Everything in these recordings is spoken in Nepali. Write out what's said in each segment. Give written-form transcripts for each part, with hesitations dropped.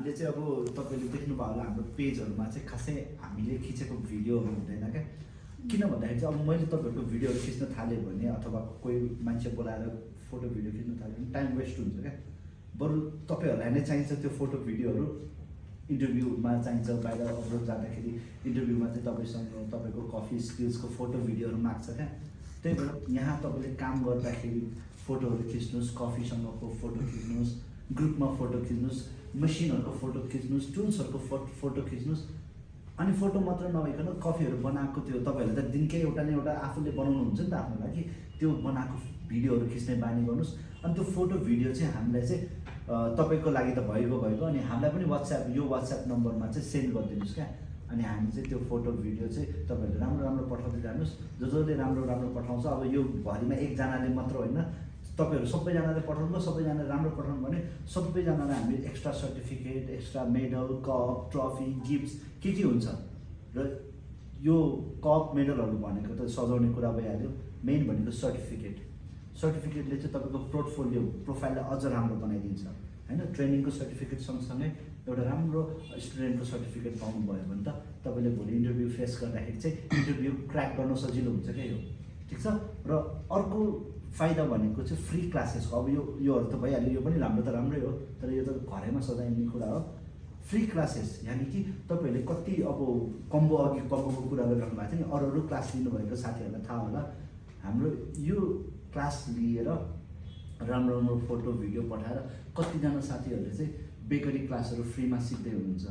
हामीले चाहिँ अब तपाईँले देख्नुभयो होला हाम्रो पेजहरूमा चाहिँ खासै हामीले खिचेको भिडियोहरू हुँदैन क्या। किन भन्दाखेरि चाहिँ अब मैले तपाईँहरूको भिडियोहरू खिच्न थालेँ भने अथवा कोही मान्छे बोलाएर फोटो भिडियो खिच्न थाल्यो भने टाइम वेस्ट हुन्छ क्या। बरु तपाईँहरूलाई नै चाहिन्छ त्यो फोटो भिडियोहरू, इन्टरभ्यूमा चाहिन्छ, बाहिर अब्रोड जाँदाखेरि इन्टरभ्यूमा चाहिँ तपाईँसँग तपाईँको कफी स्किल्सको फोटो भिडियोहरू माग्छ क्या। त्यही भएर यहाँ तपाईँले काम गर्दाखेरि फोटोहरू खिच्नुहोस्, कफीसँगको फोटो खिच्नुहोस्, ग्रुपमा फोटो खिच्नुहोस्, मसिनहरूको फोटो खिच्नुहोस्, टुल्सहरूको फोटो खिच्नुहोस्। अनि फोटो मात्र नभइकन कफीहरू बनाएको त्यो तपाईँहरूले त दिनकै एउटा न एउटा आफूले बनाउनुहुन्छ नि त आफ्नो लागि, त्यो बनाएको भिडियोहरू खिच्ने बानी गर्नुहोस्। अनि त्यो फोटो भिडियो चाहिँ हामीलाई चाहिँ तपाईँको लागि त भइगयो अनि हामीलाई पनि यो वाट्सएप नम्बरमा चाहिँ सेन्ड गरिदिनुहोस् क्या। अनि हामी चाहिँ त्यो फोटो भिडियो चाहिँ तपाईँहरूले राम्रो राम्रो पठाउँदै जानुहोस्। जसले राम्रो राम्रो पठाउँछ, अब यो भरिमा एकजनाले मात्र होइन, तपाईँहरू सबैजनाले पठाउनु, सबैजनाले राम्रो पठाउनु भने सबैजनालाई हामी extra certificate, extra medal, cup, trophy, gifts के हुन्छ। र यो कप मेडलहरू भनेको त सजाउने कुरा भइहाल्यो, मेन भनेको सर्टिफिकेटले चाहिँ तपाईँको पोर्टफोलियो प्रोफाइललाई अझ राम्रो बनाइदिन्छ होइन। ट्रेनिङको सर्टिफिकेट सँगसँगै एउटा राम्रो स्टुडेन्टको सर्टिफिकेट पाउनुभयो भने त तपाईँले भोलि इन्टरभ्यू फेस गर्दाखेरि चाहिँ इन्टरभ्यू क्र्याक गर्न सजिलो हुन्छ क्या यो, ठिक छ। र अर्को फाइदा भनेको चाहिँ फ्री क्लासेसको। अब योहरू त भइहाल्यो, यो पनि राम्रो त राम्रै हो, तर यो त घरैमा सजाइने कुरा हो। फ्री क्लासेस यानि कि तपाईँहरूले कति अब कम्बोको कुरा गरिरहनु भएको थियो नि, अरू क्लास लिनुभएको साथीहरूलाई थाहा होला। हाम्रो यो क्लास लिएर राम्रो राम्रो फोटो भिडियो पठाएर कतिजना साथीहरूले चाहिँ बेकरी क्लासहरू फ्रीमा सिक्दै हुनुहुन्छ,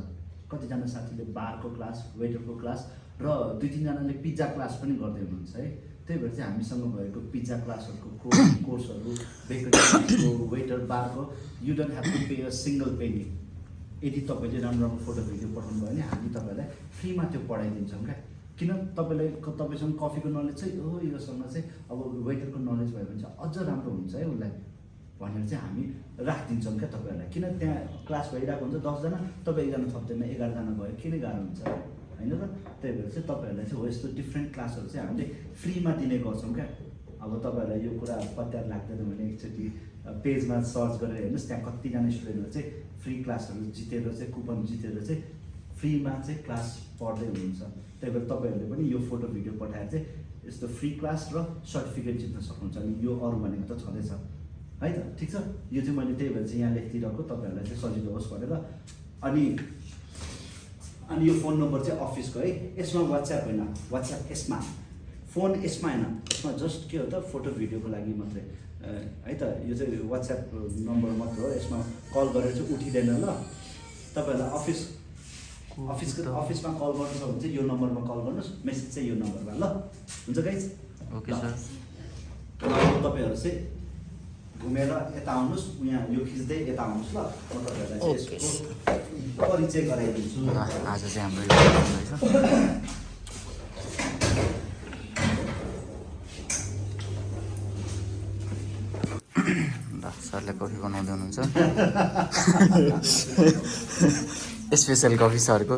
कतिजना साथीले बारको क्लास, वेटरको क्लास र 2-3जनाले पिज्जा क्लास पनि गर्दै हुनुहुन्छ है। त्यही भएर चाहिँ हामीसँग भएको पिज्जा क्लासहरूको कोर्सहरू, बेकरी क्लासको, वेटर, बारको, you don't have to pay a single penny. यदि तपाईँले राम्रो राम्रो फोटो भिडियो पठाउनु भयो भने हामी तपाईँलाई फ्रीमा त्यो पढाइदिन्छौँ क्या। किन तपाईँसँग कफीको नलेज चाहिँ योसँग चाहिँ अब वेटरको नलेज भयो भने चाहिँ अझ राम्रो हुन्छ है उसलाई भनेर चाहिँ हामी राखिदिन्छौँ क्या तपाईँहरूलाई। किन त्यहाँ क्लास भइरहेको हुन्छ 10जना, तपाईँ एकजना थप्दैमा 11जना भयो, किन गाह्रो हुन्छ होइन र। त्यही भएर चाहिँ तपाईँहरूलाई चाहिँ हो यस्तो डिफ्रेन्ट क्लासहरू चाहिँ हामीले फ्रीमा दिने गर्छौँ क्या। अब तपाईँहरूलाई यो कुरा पत्यार लाग्दैन भने एकचोटि पेजमा सर्च गरेर हेर्नुहोस्, त्यहाँ कतिजना स्टुडेन्टहरू चाहिँ फ्री क्लासहरू जितेर चाहिँ कुपन जितेर चाहिँ फ्रीमा चाहिँ क्लास पढ्दै हुनुहुन्छ। त्यही भएर तपाईँहरूले पनि यो फोटो भिडियो पठाएर चाहिँ यस्तो फ्री क्लास र सर्टिफिकेट जित्न सक्नुहुन्छ। अनि यो अरू भनेको त छँदैछ है त, ठिक छ। यो चाहिँ मैले त्यही भएर चाहिँ यहाँ लेखिदिरहेको तपाईँहरूलाई चाहिँ सजिलो होस् भनेर। अनि यो फोन नम्बर चाहिँ अफिसको है, यसमा वाट्सएप होइन, वाट्सएप यसमा, फोन यसमा होइन, यसमा जस्ट के हो त फोटो भिडियोको लागि मात्रै है त। यो चाहिँ वाट्सएप नम्बर मात्र हो, यसमा कल गरेर चाहिँ उठिँदैन ल। तपाईँहरूलाई अफिसमा कल गर्नु छ भने चाहिँ यो नम्बरमा कल गर्नुहोस्, मेसेज चाहिँ यो नम्बरमा ल। हुन्छ गाइज, ओके सर। तपाईँहरू चाहिँ घुमेर यता आउनुहोस्, यहाँ यो खिच्दै यता आउनुहोस् ल। म तपाईँहरूलाई चाहिँ यसको परिचय गराइदिन्छु। आज चाहिँ हाम्रो सरले कफी बनाउँदै हुनुहुन्छ, स्पेसल कफी सरको।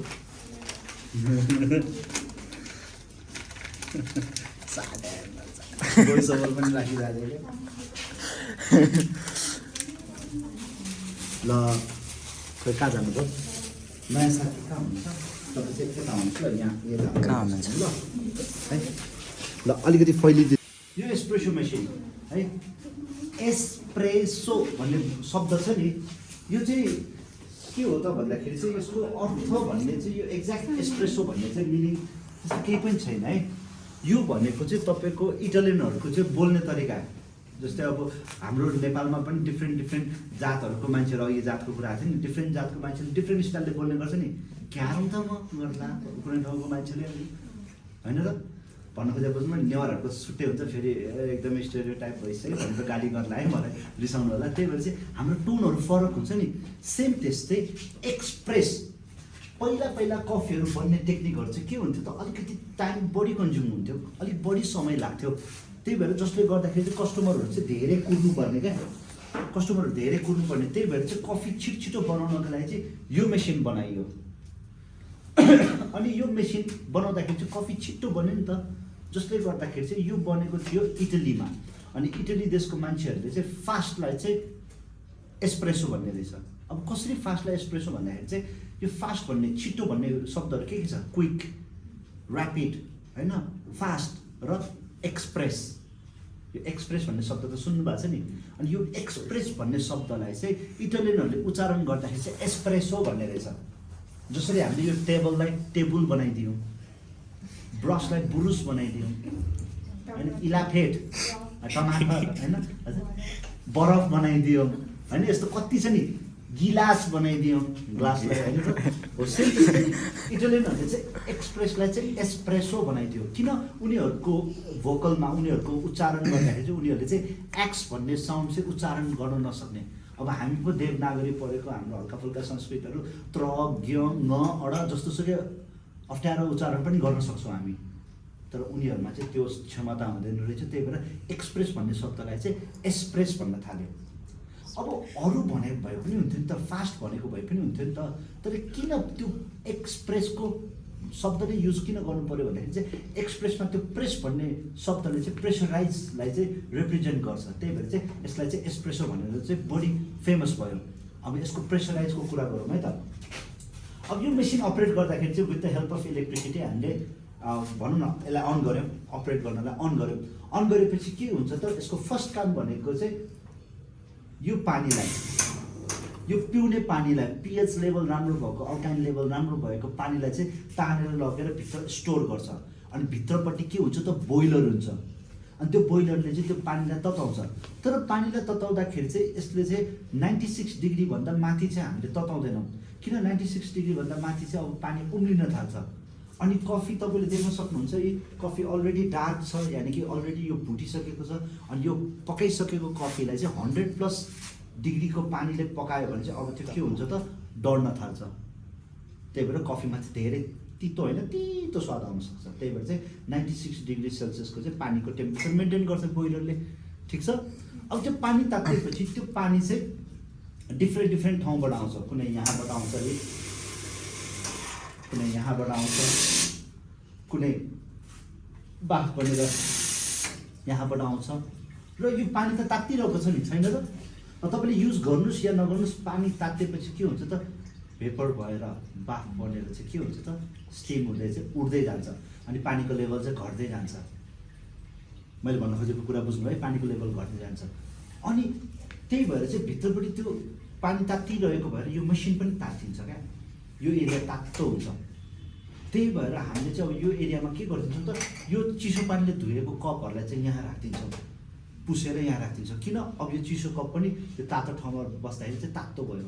पनि राखिरहेको ल। खोइ कहाँ जानुभयो नयाँ साथी, कहाँ हुनुहुन्छ तपाईँ चाहिँ यता आउनुहोस् ल, यहाँ कहाँ हुनुहुन्छ ल है। ल अलिकति फैलिदिनु यो एस्प्रेसो मेसिन है। एस्प्रेसो भन्ने शब्द छ नि, यो चाहिँ के हो त भन्दाखेरि चाहिँ यसको अर्थ भन्ने चाहिँ यो एक्ज्याक्ट एस्प्रेसो भन्ने चाहिँ मिनिङ त्यस्तो केही पनि छैन है। यो भनेको चाहिँ तपाईँको इटालियनहरूको चाहिँ बोल्ने तरिका। जस्तै अब हाम्रो नेपालमा पनि डिफ्रेन्ट जातहरूको मान्छेहरू, अघि जातको कुरा आएको थियो नि, डिफ्रेन्ट जातको मान्छेले डिफ्रेन्ट स्टाइलले बोल्ने गर्छ नि। क्यारौँ त म गर्ला कुनै ठाउँको मान्छेले होइन र भन्नु खोजेपछि नेवारहरूको छुट्टै हुन्छ, फेरि एकदमै स्टेरियोटाइप भइसक्यो भनेर गाली गर्ला है, मलाई रिसाउनु होला। त्यही भएर चाहिँ हाम्रो टोनहरू फरक हुन्छ नि। सेम त्यस्तै एक्सप्रेस पहिला कफीहरू बन्ने टेक्निकहरू चाहिँ के हुन्थ्यो त, अलिकति टाइम बढी कन्ज्युम हुन्थ्यो, अलिक बढी समय लाग्थ्यो। त्यही भएर जसले गर्दाखेरि चाहिँ कस्टमरहरू चाहिँ धेरै कुर्नुपर्ने क्या, कस्टमरहरू धेरै कुर्नुपर्ने। त्यही भएर चाहिँ कफी छिटो बनाउनको लागि चाहिँ यो मेसिन बनाइयो। अनि यो मेसिन बनाउँदाखेरि चाहिँ कफी छिट्टो बन्यो नि त, जसले गर्दाखेरि चाहिँ यो बनेको थियो इटलीमा। अनि इटली देशको मान्छेहरूले चाहिँ फास्टलाई चाहिँ एस्प्रेसो भन्ने रहेछ। अब कसरी फास्टलाई एस्प्रेसो भन्दाखेरि चाहिँ यो फास्ट भन्ने छिटो भन्ने शब्दहरू के छ, क्विक, ऱ्यापिड होइन, फास्ट र एक्सप्रेस। यो एक्सप्रेस भन्ने शब्द त सुन्नु भएको छ नि। अनि यो एक्सप्रेस भन्ने शब्दलाई चाहिँ इटालियनहरूले उच्चारण गर्दाखेरि चाहिँ एस्प्रेसो भन्ने रहेछ। जसरी हामीले यो टेबललाई टेबुल बनाइदियौँ, ब्रसलाई बुरुस बनाइदियौँ होइन, इलाफेट टमाटर होइन, बरफ बनाइदियौँ होइन, यस्तो कति छ नि, गिलास बनाइदियौँ ग्लासलाई होइन त हो। सेम त्यस्तै इटालियनहरूले चाहिँ एक्सप्रेसलाई चाहिँ एस्प्रेसो बनाइदियो। किन? उनीहरूको भोकलमा उनीहरूको उच्चारण गर्दाखेरि चाहिँ उनीहरूले चाहिँ एक्स भन्ने साउन्ड चाहिँ उच्चारण गर्न नसक्ने। अब हामी पो देवनागरी पढेको, हाम्रो हल्का फुल्का संस्कृतहरू त्र ज्ञ ङ अड जस्तो सुकै अप्ठ्यारो उच्चारण पनि गर्न सक्छौँ हामी, तर उनीहरूमा चाहिँ त्यो क्षमता हुँदैन रहेछ। त्यही भएर एक्सप्रेस भन्ने शब्दलाई चाहिँ एस्प्रेस भन्न थाल्यो। अब अरू भनेको भए पनि हुन्थ्यो नि त, फास्ट भनेको भए पनि हुन्थ्यो नि त, तर किन त्यो एक्सप्रेसको शब्द नै युज किन गर्नु पऱ्यो भन्दाखेरि चाहिँ एक्सप्रेसमा त्यो प्रेस भन्ने शब्दले चाहिँ प्रेसराइजलाई चाहिँ रिप्रेजेन्ट गर्छ। त्यही भएर चाहिँ यसलाई चाहिँ एस्प्रेसो भनेर चाहिँ बढी फेमस भयो। अब यसको प्रेसराइजको कुरा गरौँ है त। अब यो मेसिन अपरेट गर्दाखेरि चाहिँ with the help of electricity हामीले भनौँ न यसलाई अन गऱ्यौँ, अपरेट गर्नलाई अन गऱ्यौँ। अन गरेपछि के हुन्छ त, यसको फर्स्ट काम भनेको चाहिँ यो पानीलाई, यो पिउने पानीलाई, पिएच लेभल राम्रो भएको, अल्काइन लेभल राम्रो भएको पानीलाई चाहिँ तानेर लगेर भित्र स्टोर गर्छ। अनि भित्रपट्टि के हुन्छ त, बोइलर हुन्छ। अनि त्यो बोइलरले चाहिँ त्यो पानीलाई तताउँछ। तर पानीलाई तताउँदाखेरि चाहिँ यसले चाहिँ 96 डिग्रीभन्दा माथि चाहिँ हामीले तताउँदैनौँ। किन 96 डिग्रीभन्दा माथि चाहिँ अब पानी उम्लिन थाल्छ। अनि कफी तपाईँले देख्न सक्नुहुन्छ, यी कफी अलरेडी डार्क छ, यानि कि अलरेडी यो भुटिसकेको छ। अनि यो पकाइसकेको कफीलाई चाहिँ 100+ डिग्रीको पानीले पकायो भने चाहिँ अब त्यो के हुन्छ त, डढ्न थाल्छ। त्यही भएर कफीमा चाहिँ धेरै तितो होइन, तितो स्वाद आउन सक्छ। त्यही भएर चाहिँ 96 डिग्री सेल्सियसको चाहिँ पानीको टेम्परेचर मेन्टेन गर्छ बोइलरले, ठिक छ। अब त्यो पानी तातेपछि त्यो पानी चाहिँ डिफ्रेन्ट ठाउँबाट आउँछ। कुनै यहाँबाट आउँछ अरे, कुनै यहाँबाट आउँछ, कुनै बाफ बनेर यहाँबाट आउँछ। र यो पानी त तातिरहेको छ नि, छैन त? तपाईँले युज गर्नुहोस् या नगर्नुहोस्, पानी तातेपछि के हुन्छ त, भेपर भएर बाफ बनेर चाहिँ के हुन्छ त, स्टिम हुँदै चाहिँ उड्दै जान्छ। अनि पानीको लेभल चाहिँ घट्दै जान्छ। मैले भन्न खोजेको कुरा बुझ्नु है, पानीको लेभल घट्दै जान्छ। अनि त्यही भएर चाहिँ भित्रपट्टि त्यो पानी तातिरहेको भएर यो मेसिन पनि तातिन्छ क्या, यो एरिया तातो हुन्छ। त्यही भएर हामीले चाहिँ अब यो एरियामा के गरिदिन्छौँ त, यो चिसो पानीले धुएको कपहरूलाई चाहिँ यहाँ राखिदिन्छौँ, पुसेर यहाँ राखिदिन्छौँ। किन? अब यो चिसो कप पनि यो तातो ठाउँमा बस्दाखेरि चाहिँ तातो भयो।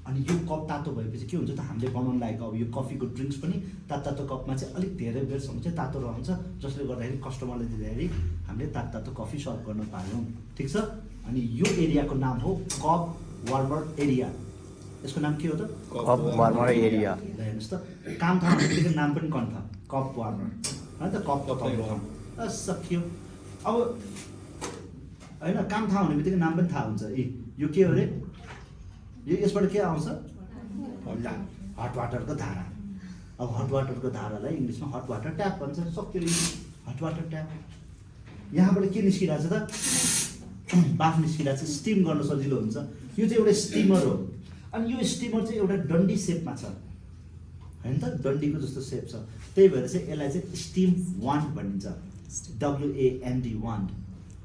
अनि यो कप तातो भएपछि के हुन्छ त, हामीले बनाउन लागेको अब यो कफीको ड्रिङ्क्स पनि तातो कपमा चाहिँ अलिक धेरै बेरसम्म चाहिँ तातो रहन्छ, जसले गर्दाखेरि कस्टमरले दिँदाखेरि हामीले तातो कफी सर्भ गर्न पायौँ, ठिक छ। अनि यो एरियाको नाम हो कप वार्मर एरिया। यसको नाम के हो त, कप वार्मर एरिया। हेर्नुहोस् त, काम थाहा भनेको नाम पनि कन्थ, कप वार्मर होइन त, कप तताउने ठाउँ। सकियो। अब होइन, काम थाहा हुने बित्तिकै नाम पनि थाहा हुन्छ। यो के हो अरे, यो यसबाट के आउँछ, हट वाटरको धारा। अब हट वाटरको धारालाई इङ्ग्लिसमा हट वाटर ट्याप भन्छ। सक्यो, हट वाटर ट्याप। यहाँबाट के निस्किरहेको छ त, बाफ निस्किरहेको छ, स्टिम गर्न सजिलो हुन्छ। यो चाहिँ एउटा स्टिमर हो। अनि यो स्टिमर चाहिँ एउटा डन्डी सेपमा छ होइन त, डन्डीको जस्तो सेप छ। त्यही भएर चाहिँ यसलाई चाहिँ स्टिम वान्ड भनिन्छ, WAND वान्ड,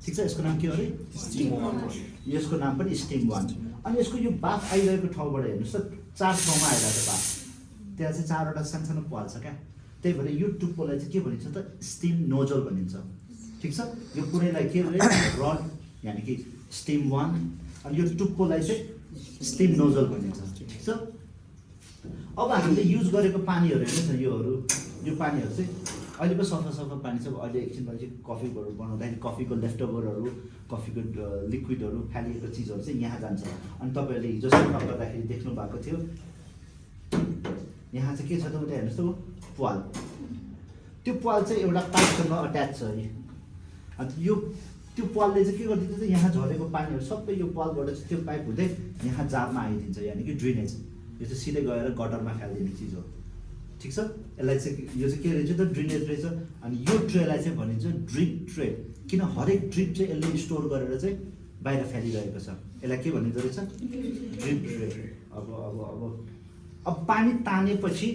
ठिक छ। यसको नाम के हो अरे, स्टिम वान्ड। यसको नाम पनि स्टिम वान्ड। अनि यसको यो बाफ आइरहेको ठाउँबाट हेर्नुहोस् त, 4 ठाउँमा आइरहेको बाफ। त्यहाँ चाहिँ 4वटा सानसानो पाल छ क्या। त्यही भएर यो टुप्पोलाई चाहिँ के भनिन्छ त, स्टिम नोजल भनिन्छ, ठिक छ। यो कुनैलाई के अरे, रड यानि कि स्टिम वान्ड। अनि यो टुप्पोलाई चाहिँ स्टिम नोजल भनिन्छ, ठिक छ। अब हामीले युज गरेको पानीहरू हेर्नुहोस् न, यो पानीहरू चाहिँ अहिले पो सफा पानी छ। अहिले एकछिनपछि कफीहरू बनाउँदाखेरि कफीको लेफ्टओभरहरू, कफीको लिक्विडहरू, फालिएको चिजहरू चाहिँ यहाँ जान्छ। अनि तपाईँहरूले हिजो सफा गर्दाखेरि देख्नु भएको थियो, यहाँ चाहिँ के छ त, उता हेर्नुहोस् त, प्वाल। त्यो प्वाल चाहिँ एउटा पाइपसँग अट्याच छ है। अनि त्यो प्वालले चाहिँ के गरिदिन्छ त, यहाँ झरेको पानीहरू सबै यो प्वालबाट चाहिँ त्यो पाइप हुँदै यहाँ जारमा आइदिन्छ, यानि कि ड्रेनेज। यो चाहिँ सिधै गएर गटरमा फालिदिने चिज हो, ठिक छ। यसलाई चाहिँ यो चाहिँ के रहेछ त, ड्रेनेज रहेछ। अनि यो ट्रेलाई चाहिँ भनिन्छ ड्रिप ट्रे। किन? हरेक ड्रिप चाहिँ यसले स्टोर गरेर चाहिँ बाहिर फ्यालिरहेको छ। यसलाई के भनिँदो रहेछ? Drip rate. अब पानी तानेपछि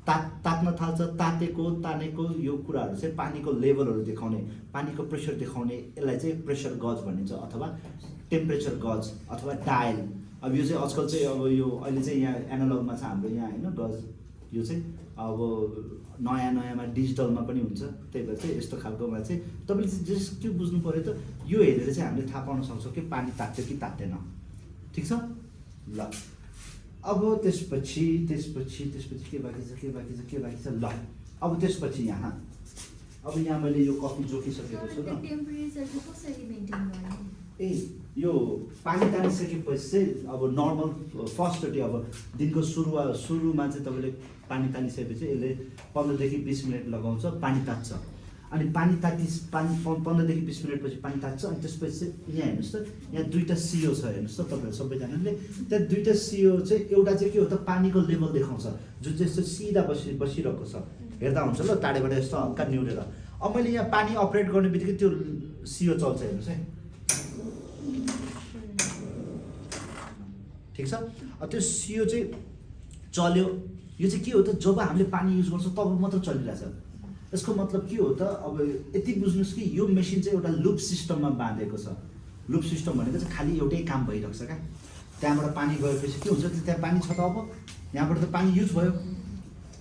तात्न थाल्छ। तानेको यो कुराहरू चाहिँ पानीको लेभलहरू देखाउने, पानीको प्रेसर देखाउने, यसलाई चाहिँ प्रेसर गज भनिन्छ अथवा टेम्परेचर गज अथवा डायल। अब यो चाहिँ आजकल चाहिँ अब यो अहिले चाहिँ यहाँ एनालगमा छ हाम्रो यहाँ होइन गज, यो चाहिँ अब नयाँमा डिजिटलमा पनि हुन्छ। त्यही भएर चाहिँ यस्तो खालकोमा चाहिँ तपाईँले चाहिँ जस के बुझ्नु पऱ्यो त, यो हेरेर चाहिँ हामीले थाहा पाउन सक्छौँ कि पानी तात्यो कि तात्दैन। ठिक छ ल। अब त्यसपछि के बाँकी छ ल। अब त्यसपछि यहाँ मैले यो कफी जोखिसकेको छु त। ए यो पानी तानिसकेपछि चाहिँ अब नर्मल फर्स्टचोटि अब दिनको सुरुमा चाहिँ तपाईँले पानी तानिसकेपछि यसले 15 देखि 20 मिनट लगाउँछ, पानी तात्छ। अनि पानी 15 देखि 20 मिनटपछि पानी तात्छ। अनि त्यसपछि चाहिँ यहाँ हेर्नुहोस् त, यहाँ दुईवटा CO छ हेर्नुहोस् त तपाईँहरू सबैजनाले। त्यहाँ दुईवटा CO चाहिँ एउटा चाहिँ के हो त पानीको लेभल देखाउँछ, जुन चाहिँ यस्तो सिधा बसिरहेको छ। हेर्दा हुन्छ ल टाढेबाट यस्तो हल्का निहुरेर। अब मैले यहाँ पानी अपरेट गर्ने बित्तिकै त्यो CO चल्छ हेर्नुहोस् है। ठिक छ। अब त्यो CO चाहिँ चल्यो। यो चाहिँ के हो त, जब हामीले पानी युज गर्छौँ तब मात्र चलिरहेछ। यसको मतलब के हो त, अब यति बुझ्नुहोस् कि यो मेसिन चाहिँ एउटा लुप सिस्टममा बाँधेको छ। लुप सिस्टम भनेको चाहिँ खालि एउटै काम भइरहेको छ क्या। त्यहाँबाट पानी गएपछि के हुन्छ, त्यहाँ पानी छ त, अब यहाँबाट त पानी युज भयो।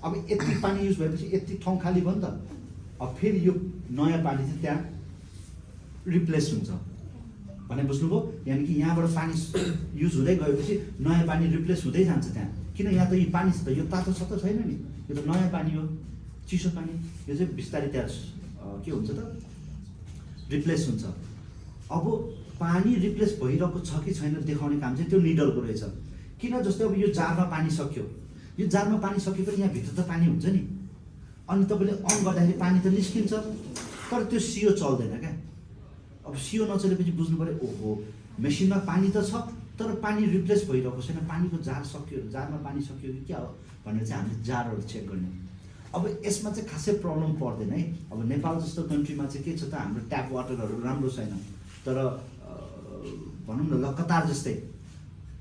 अब यति पानी युज भएपछि यति ठाउँ खाली भयो नि त। अब फेरि यो नयाँ पानी चाहिँ त्यहाँ रिप्लेस हुन्छ भने बुझ्नुभयो। यानि कि यहाँबाट पानी युज हुँदै गएपछि नयाँ पानी रिप्लेस हुँदै जान्छ त्यहाँ। किन यहाँ त यो पानी छ त, यो तातो छ त छैन नि, यो त नयाँ पानी हो, चिसो पानी। यो चाहिँ बिस्तारै त्यहाँ के हुन्छ त, रिप्लेस हुन्छ। अब पानी रिप्लेस भइरहेको छ कि छैन देखाउने काम चाहिँ त्यो निडलको रहेछ। किन जस्तै अब यो जारमा पानी सक्यो, यो जारमा पानी सक्यो पनि यहाँ भित्र त पानी हुन्छ नि। अनि तपाईँले अन गर्दाखेरि पानी त निस्किन्छ, तर त्यो CO चल्दैन क्या। अब CO नचलेपछि बुझ्नु पऱ्यो, ओहो मेसिनमा पानी त छ तर पानी रिप्लेस भइरहेको छैन, पानीको जार सक्यो, जारमा पानी सक्यो कि क्या हो भनेर चाहिँ हामीले जारहरू चेक गर्ने। अब यसमा चाहिँ खासै प्रब्लम पर्दैन है। अब नेपाल जस्तो कन्ट्रीमा चाहिँ के छ त, हाम्रो ट्याप वाटरहरू राम्रो छैन। तर भनौँ न ल कतार जस्तै,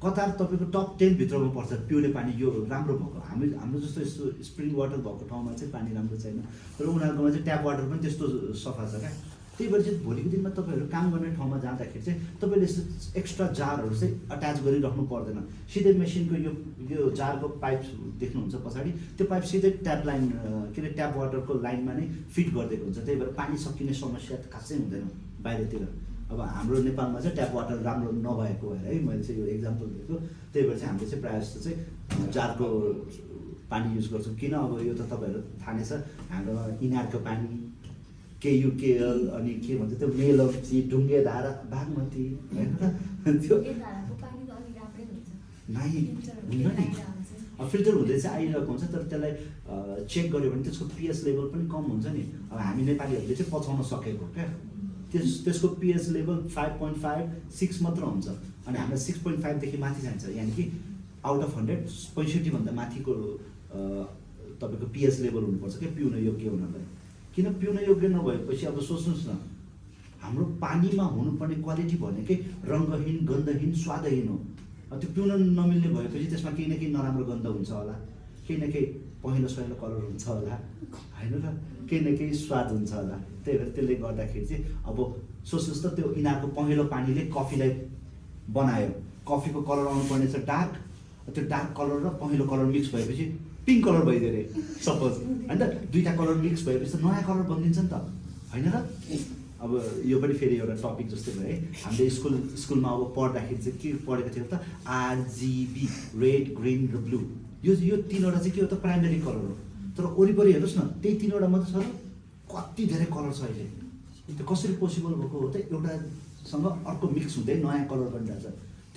कतार तपाईँको टप 10 भित्रमा पर्छ पिउने पानी यो राम्रो भएको। हाम्रो जस्तो यस्तो स्प्रिङ वाटर भएको ठाउँमा चाहिँ पानी राम्रो छैन, तर उनीहरूकोमा चाहिँ ट्याप वाटर पनि त्यस्तो सफा छ क्या। त्यही भएर चाहिँ भोलिको दिनमा तपाईँहरू काम गर्ने ठाउँमा जाँदाखेरि चाहिँ तपाईँले यस्तो एक्स्ट्रा जारहरू चाहिँ अट्याच गरिराख्नु पर्दैन। सिधै मेसिनको यो जारको पाइप देख्नुहुन्छ पछाडि, त्यो पाइप सिधै ट्याप लाइन के अरे ट्याप वाटरको लाइनमा नै फिट गरिदिएको हुन्छ। त्यही भएर पानी सकिने समस्या खासै हुँदैन बाहिरतिर। अब हाम्रो नेपालमा चाहिँ ट्याप वाटर राम्रो नभएको भएर है मैले चाहिँ यो इक्जाम्पल दिएको। त्यही भएर चाहिँ हामीले चाहिँ प्रायः जस्तो चाहिँ जारको पानी युज गर्छौँ। किन अब यो त तपाईँहरू थाहा नै छ, हाम्रो इनारको पानी KUKL अनि के भन्छ त्यो मेलौटी, ढुङ्गे धारा, बागमती होइन त्यो नाइ हुँदैन नि। अब फिल्टर हुँदै चाहिँ आइरहेको हुन्छ, तर त्यसलाई चेक गऱ्यो भने त्यसको pH लेभल पनि कम हुन्छ नि। अब हामी नेपालीहरूले चाहिँ पचाउन सकेको क्या, त्यसको pH लेभल 5.5, 6 मात्र हुन्छ। अनि हामीलाई 6.5 माथि जान्छ, यानि कि आउट अफ 100 65 भन्दा माथिको तपाईँको pH लेभल हुनुपर्छ क्या पिउन योग्य हुनलाई। किन पिउन योग्य नभएपछि अब सोच्नुहोस् न, हाम्रो पानीमा हुनुपर्ने क्वालिटी भनेकै रङ्गहीन, गन्धहीन, स्वादहीन हो। त्यो पिउन नमिल्ने भएपछि त्यसमा केही न केही नराम्रो गन्ध हुन्छ होला, केही न केही पहेँलो सहेँलो कलर हुन्छ होला होइन र, केही न केही स्वाद हुन्छ होला। त्यही भएर त्यसले गर्दाखेरि चाहिँ अब सोच्नुहोस् त, त्यो इनारको पहेँलो पानीले कफीलाई बनायो, कफीको कलर आउनुपर्ने छ डार्क, त्यो डार्क कलर र पहेँलो कलर मिक्स भएपछि पिङ्क कलर भइदियो अरे सपोज होइन त। दुईवटा कलर मिक्स भएपछि त नयाँ कलर बनिदिन्छ नि त होइन र। अब यो पनि फेरि एउटा टपिक जस्तै भयो है। हामीले स्कुलमा अब पढ्दाखेरि चाहिँ के पढेको थियो त, RGB रेड, ग्रिन र ब्लू, यो तिनवटा चाहिँ के हो त प्राइमेरी कलर हो। तर वरिपरि हेर्नुहोस् न त्यही तिनवटा मात्रै छ र कति धेरै कलर छ अहिले। त्यो कसरी पोसिबल भएको हो त, एउटासँग अर्को मिक्स हुँदै नयाँ कलर बनिरहेछ।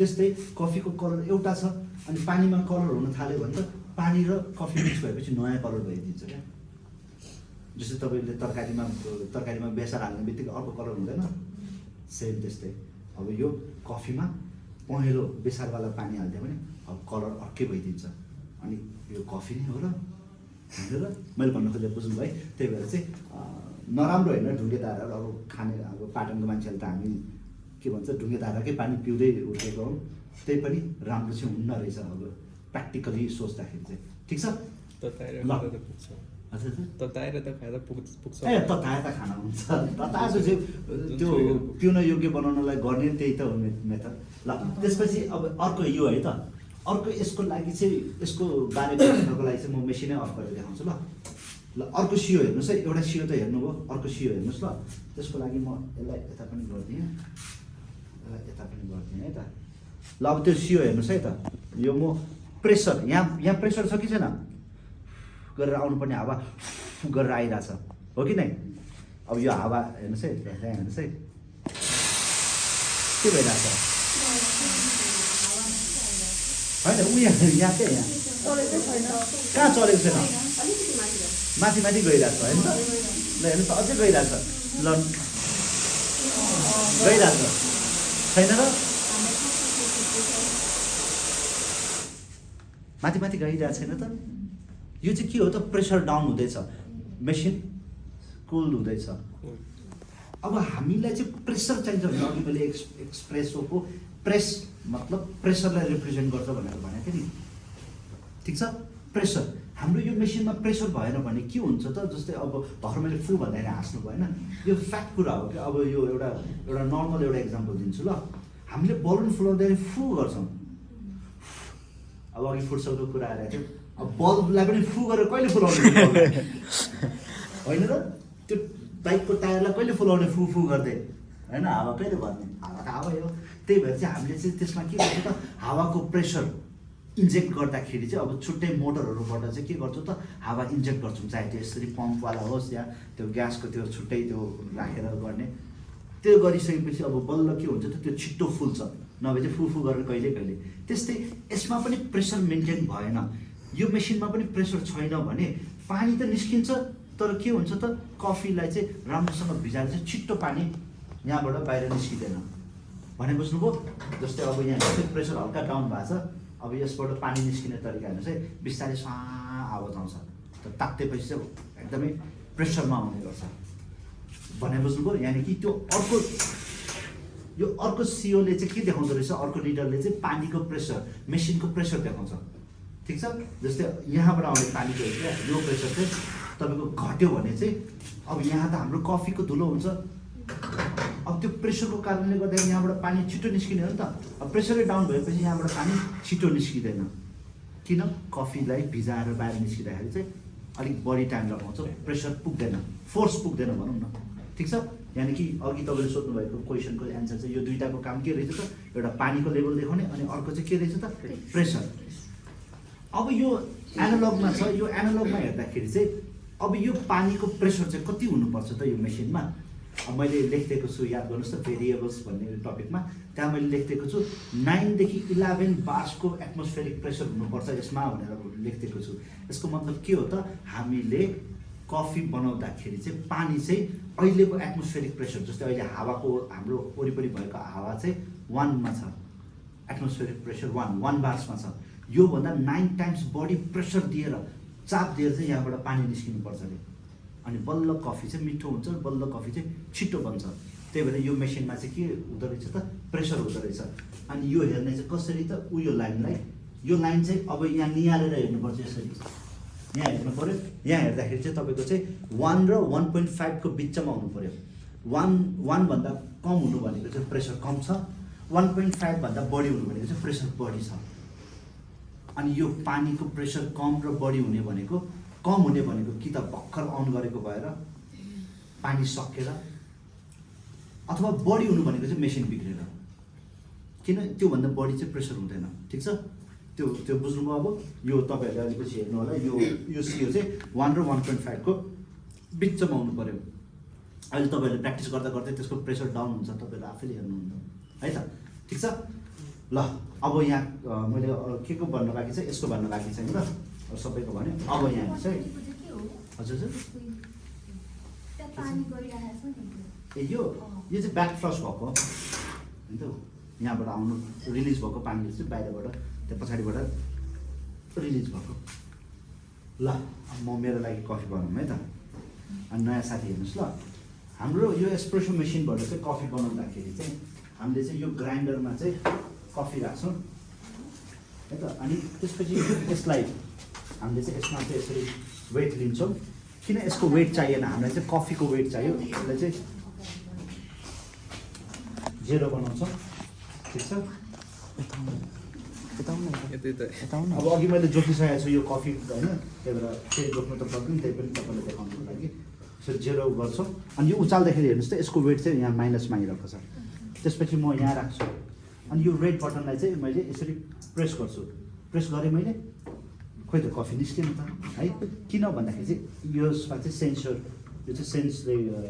त्यस्तै कफीको कलर एउटा छ अनि पानीमा कलर हुन थाल्यो भने त पानी र कफी मिक्स भएपछि नयाँ कलर भइदिन्छ क्या। जस्तै तपाईँले तरकारीमा बेसार हाल्ने बित्तिकै अर्को कलर हुँदैन, सेम त्यस्तै। अब यो कफीमा पहेँलो बेसारवाला पानी हालिदियो भने अब कलर अर्कै भइदिन्छ, अनि यो कफी नै हो र होइन र। मैले भन्नु खोजेको बुझ्नु भयो। त्यही भएर चाहिँ नराम्रो होइन ढुङ्गे धाराहरू अब खाने। अब पाटनको मान्छेहरूले त हामी के भन्छ ढुङ्गे धाराकै पानी पिउँदै उठेको हो, त्यही पनि राम्रो चाहिँ हुन्न रहेछ अब प्र्याक्टिकली सोच्दाखेरि चाहिँ। ठिक छ तताएर ल। खाँदा त पुग्छ। हजुर तताएर त खाँदा पुग्छ। ए तताएर त खाना हुन्छ, तताएको चाहिँ त्यो पिउन योग्य बनाउनलाई गर्ने त्यही त हो मेथड। ल त्यसपछि अब अर्को यो है त, अर्को यसको लागि चाहिँ यसको बारेमा हेर्नको लागि चाहिँ म मेसिनै अफ गरेर देखाउँछु ल। ल अर्को सियो हेर्नुहोस् है, एउटा सियो त हेर्नुभयो, अर्को सियो हेर्नुहोस् ल। त्यसको लागि म यसलाई यता पनि गरिदिएँ, यता पनि गरिदिएँ है त। ल अब त्यो सियो हेर्नुहोस् है त, यो म प्रेसर यहाँ प्रेसर छ कि छैन गरेर आउनुपर्ने हावा गरेर आइरहेछ हो कि नै। अब यो हावा हेर्नुहोस् है, यहाँ हेर्नुहोस् है के भइरहेछ होइन, ऊ यहाँ क्या यहाँ कहाँ चलेको छैन, माथि माथि गइरहेछ होइन त। ल हेर्नुहोस् त अझै गइरहेछ, ल गइरहेछ छैन र, माथि माथि गइरहेको छैन त। यो चाहिँ के हो त, प्रेसर डाउन हुँदैछ, मेसिन कुल हुँदैछ। अब हामीलाई चाहिँ प्रेसर चाहिन्छ भने अघि मैले एक्सप्रेसोको प्रेस मतलब प्रेसरलाई रिप्रेजेन्ट गर्छ भनेर भनेको थिएँ नि। ठिक छ, प्रेसर हाम्रो यो मेसिनमा प्रेसर भएन भने के हुन्छ त, जस्तै अब भर्खर मैले फु भन्दाखेरि हाँस्नु भएन, यो फ्याक्ट कुरा हो कि। अब यो एउटा नर्मल एउटा इक्जाम्पल दिन्छु ल। हामीले बलुन फुलाउँदाखेरि फु गर्छौँ, अब अघि फुटसलको कुरा आइरहेको थियो, अब बल्बलाई पनि फु गरेर कहिले फुलाउने होइन र, त्यो बाइकको टायरलाई कहिले फुलाउने फु फु गर्दै होइन, हावा कहिले भर्ने, हावा त हावै हो। त्यही भएर चाहिँ हामीले चाहिँ त्यसमा के गर्छ त, हावाको प्रेसर इन्जेक्ट गर्दाखेरि चाहिँ अब छुट्टै मोटरहरूबाट चाहिँ के गर्छौँ त, हावा इन्जेक्ट गर्छौँ, चाहे त्यो यसरी पम्पवाला होस् या त्यो ग्यासको त्यो छुट्टै त्यो राखेर गर्ने। त्यो गरिसकेपछि अब बल्ल के हुन्छ त, त्यो छिट्टो फुल्छ, नभए चाहिँ फुफु गरेर कहिले कहिले। त्यस्तै यसमा पनि प्रेसर मेन्टेन भएन, यो मेसिनमा पनि प्रेसर छैन भने पानी त निस्किन्छ, तर के हुन्छ त, कफीलाई चाहिँ राम्रोसँग भिजाएर चाहिँ छिट्टो पानी यहाँबाट बाहिर निस्किँदैन भने बुझ्नुभयो। जस्तै अब यहाँ जस्तै प्रेसर हल्का डाउन भएको छ, अब यसबाट पानी निस्किने तरिका हेर्नुहोस् है, बिस्तारै आवाज आउँछ, तर तात्तेपछि चाहिँ एकदमै प्रेसरमा आउने गर्छ भने बुझ्नुभयो। यानि कि त्यो अर्को सिओले चाहिँ के देखाउँदो रहेछ, अर्को रिडरले चाहिँ पानीको प्रेसर, मेसिनको प्रेसर देखाउँछ। ठिक छ, जस्तै यहाँबाट आउने पानीको क्या यो प्रेसर चाहिँ तपाईँको घट्यो भने चाहिँ अब यहाँ त हाम्रो कफीको धुलो हुन्छ, अब त्यो प्रेसरको कारणले गर्दाखेरि यहाँबाट पानी छिटो निस्किने हो नि त। अब प्रेसरै डाउन भएपछि यहाँबाट पानी छिटो निस्किँदैन, किन, कफीलाई भिजाएर बाहिर निस्किँदाखेरि चाहिँ अलिक बढी टाइम लगाउँछ, प्रेसर पुग्दैन, फोर्स पुग्दैन भनौँ न। ठिक छ, यानि कि अघि तपाईँले सोध्नुभएको क्वेसनको एन्सर चाहिँ यो दुईवटाको काम के रहेछ त, एउटा पानीको लेभल देखाउने अनि अर्को चाहिँ के रहेछ त, प्रेसर। अब यो एनालगमा छ, यो एनालगमा हेर्दाखेरि चाहिँ अब यो पानीको प्रेसर चाहिँ कति हुनुपर्छ त यो मेसिनमा। अब मैले लेखिदिएको छु, याद गर्नुहोस् त, भेरिएबल्स भन्ने टपिकमा, त्यहाँ मैले लेखिदिएको छु 9 देखि 11 बार्सको एटमोस्फेरिक प्रेसर हुनुपर्छ यसमा भनेर लेखिदिएको छु। यसको मतलब के हो त, हामीले कफी बनाउँदाखेरि चाहिँ पानी चाहिँ अहिलेको एटमोस्फेरिक प्रेसर, जस्तै अहिले हावाको हाम्रो वरिपरि भएको हावा चाहिँ 1 मा छ, एटमोस्फेरिक प्रेसर 1 बार्समा छ, योभन्दा 9 टाइम्स बढी प्रेसर दिएर चाप दिएर चाहिँ यहाँबाट पानी निस्किनुपर्छ अरे, अनि बल्ल कफी चाहिँ मिठो हुन्छ, बल्ल कफी चाहिँ छिटो बन्छ। त्यही भएर यो मेसिनमा चाहिँ के हुँदो रहेछ त, प्रेसर हुँदो रहेछ। अनि यो हेर्ने चाहिँ कसरी त, यो लाइनलाई, यो लाइन चाहिँ अब यहाँ निहालेर हेर्नुपर्छ, यसरी यहाँ हेर्नु पऱ्यो। यहाँ हेर्दाखेरि चाहिँ तपाईँको चाहिँ 1 र 1.5 को बिचमा हुनु पऱ्यो। 1 भन्दा कम हुनु भनेको चाहिँ प्रेसर कम छ, 1.5 भन्दा बढी हुनु भनेको चाहिँ प्रेसर बढी छ। अनि यो पानीको प्रेसर कम र बढी हुने भनेको, कम हुने भनेको कि त भर्खर अन गरेको भएर पानी सकेर, अथवा बढी हुनु भनेको चाहिँ मेसिन बिग्रेर, किन त्योभन्दा बढी चाहिँ प्रेसर हुँदैन। ठिक छ, त्यो बुझ्नुभयो। अब यो तपाईँहरूले अलिपछि हेर्नु होला, यो सियो चाहिँ 1 र 1.5 को बिचमा हुनु पऱ्यो। अहिले तपाईँहरूले प्र्याक्टिस गर्दा गर्दै त्यसको प्रेसर डाउन हुन्छ, तपाईँहरूले आफैले हेर्नुहुन्छ है त। ठिक छ, ल अब यहाँ मैले के को भन्न बाँकी छ, यसको भन्न बाँकी छैन र सबैको भने। अब यहाँ चाहिँ हजुर हजुर ए यो चाहिँ ब्याक फ्लस भएको होइन त, यहाँबाट आउनु रिलिज भएको पानीले चाहिँ बाहिरबाट त्यो पछाडिबाट रिलिज भएको। ल म मेरो लागि कफी बनाऊँ है त। अनि नयाँ साथी हेर्नुहोस् ल, हाम्रो यो एस्प्रेसो मेसिनबाट चाहिँ कफी बनाउँदाखेरि चाहिँ हामीले चाहिँ यो ग्राइन्डरमा चाहिँ कफी राख्छौँ है त। अनि त्यसपछि यसलाई हामीले चाहिँ यसमा चाहिँ यसरी वेट लिन्छौँ। किन यसको वेट चाहिएन, हामीलाई चाहिँ कफीको वेट चाहियो। यसलाई चाहिँ 0 बनाउँछौँ, ठिक छ। अब अघि मैले जोखिसकेको छु यो कफी होइन, त्यही भएर फेरि जोख्नु त पर्दैन, त्यही पनि तपाईँलाई देखाउनुको लागि यसरी 0 गर्छौँ। अनि यो उचाल्दाखेरि हेर्नुहोस् त यसको वेट चाहिँ यहाँ माइनसमा आइरहेको छ। त्यसपछि म यहाँ राख्छु अनि यो रेड बटनलाई चाहिँ मैले यसरी प्रेस गर्छु। प्रेस गरेँ मैले, खोइ त कफी निस्केन त है। किन भन्दाखेरि चाहिँ यसमा चाहिँ सेन्सर, यो चाहिँ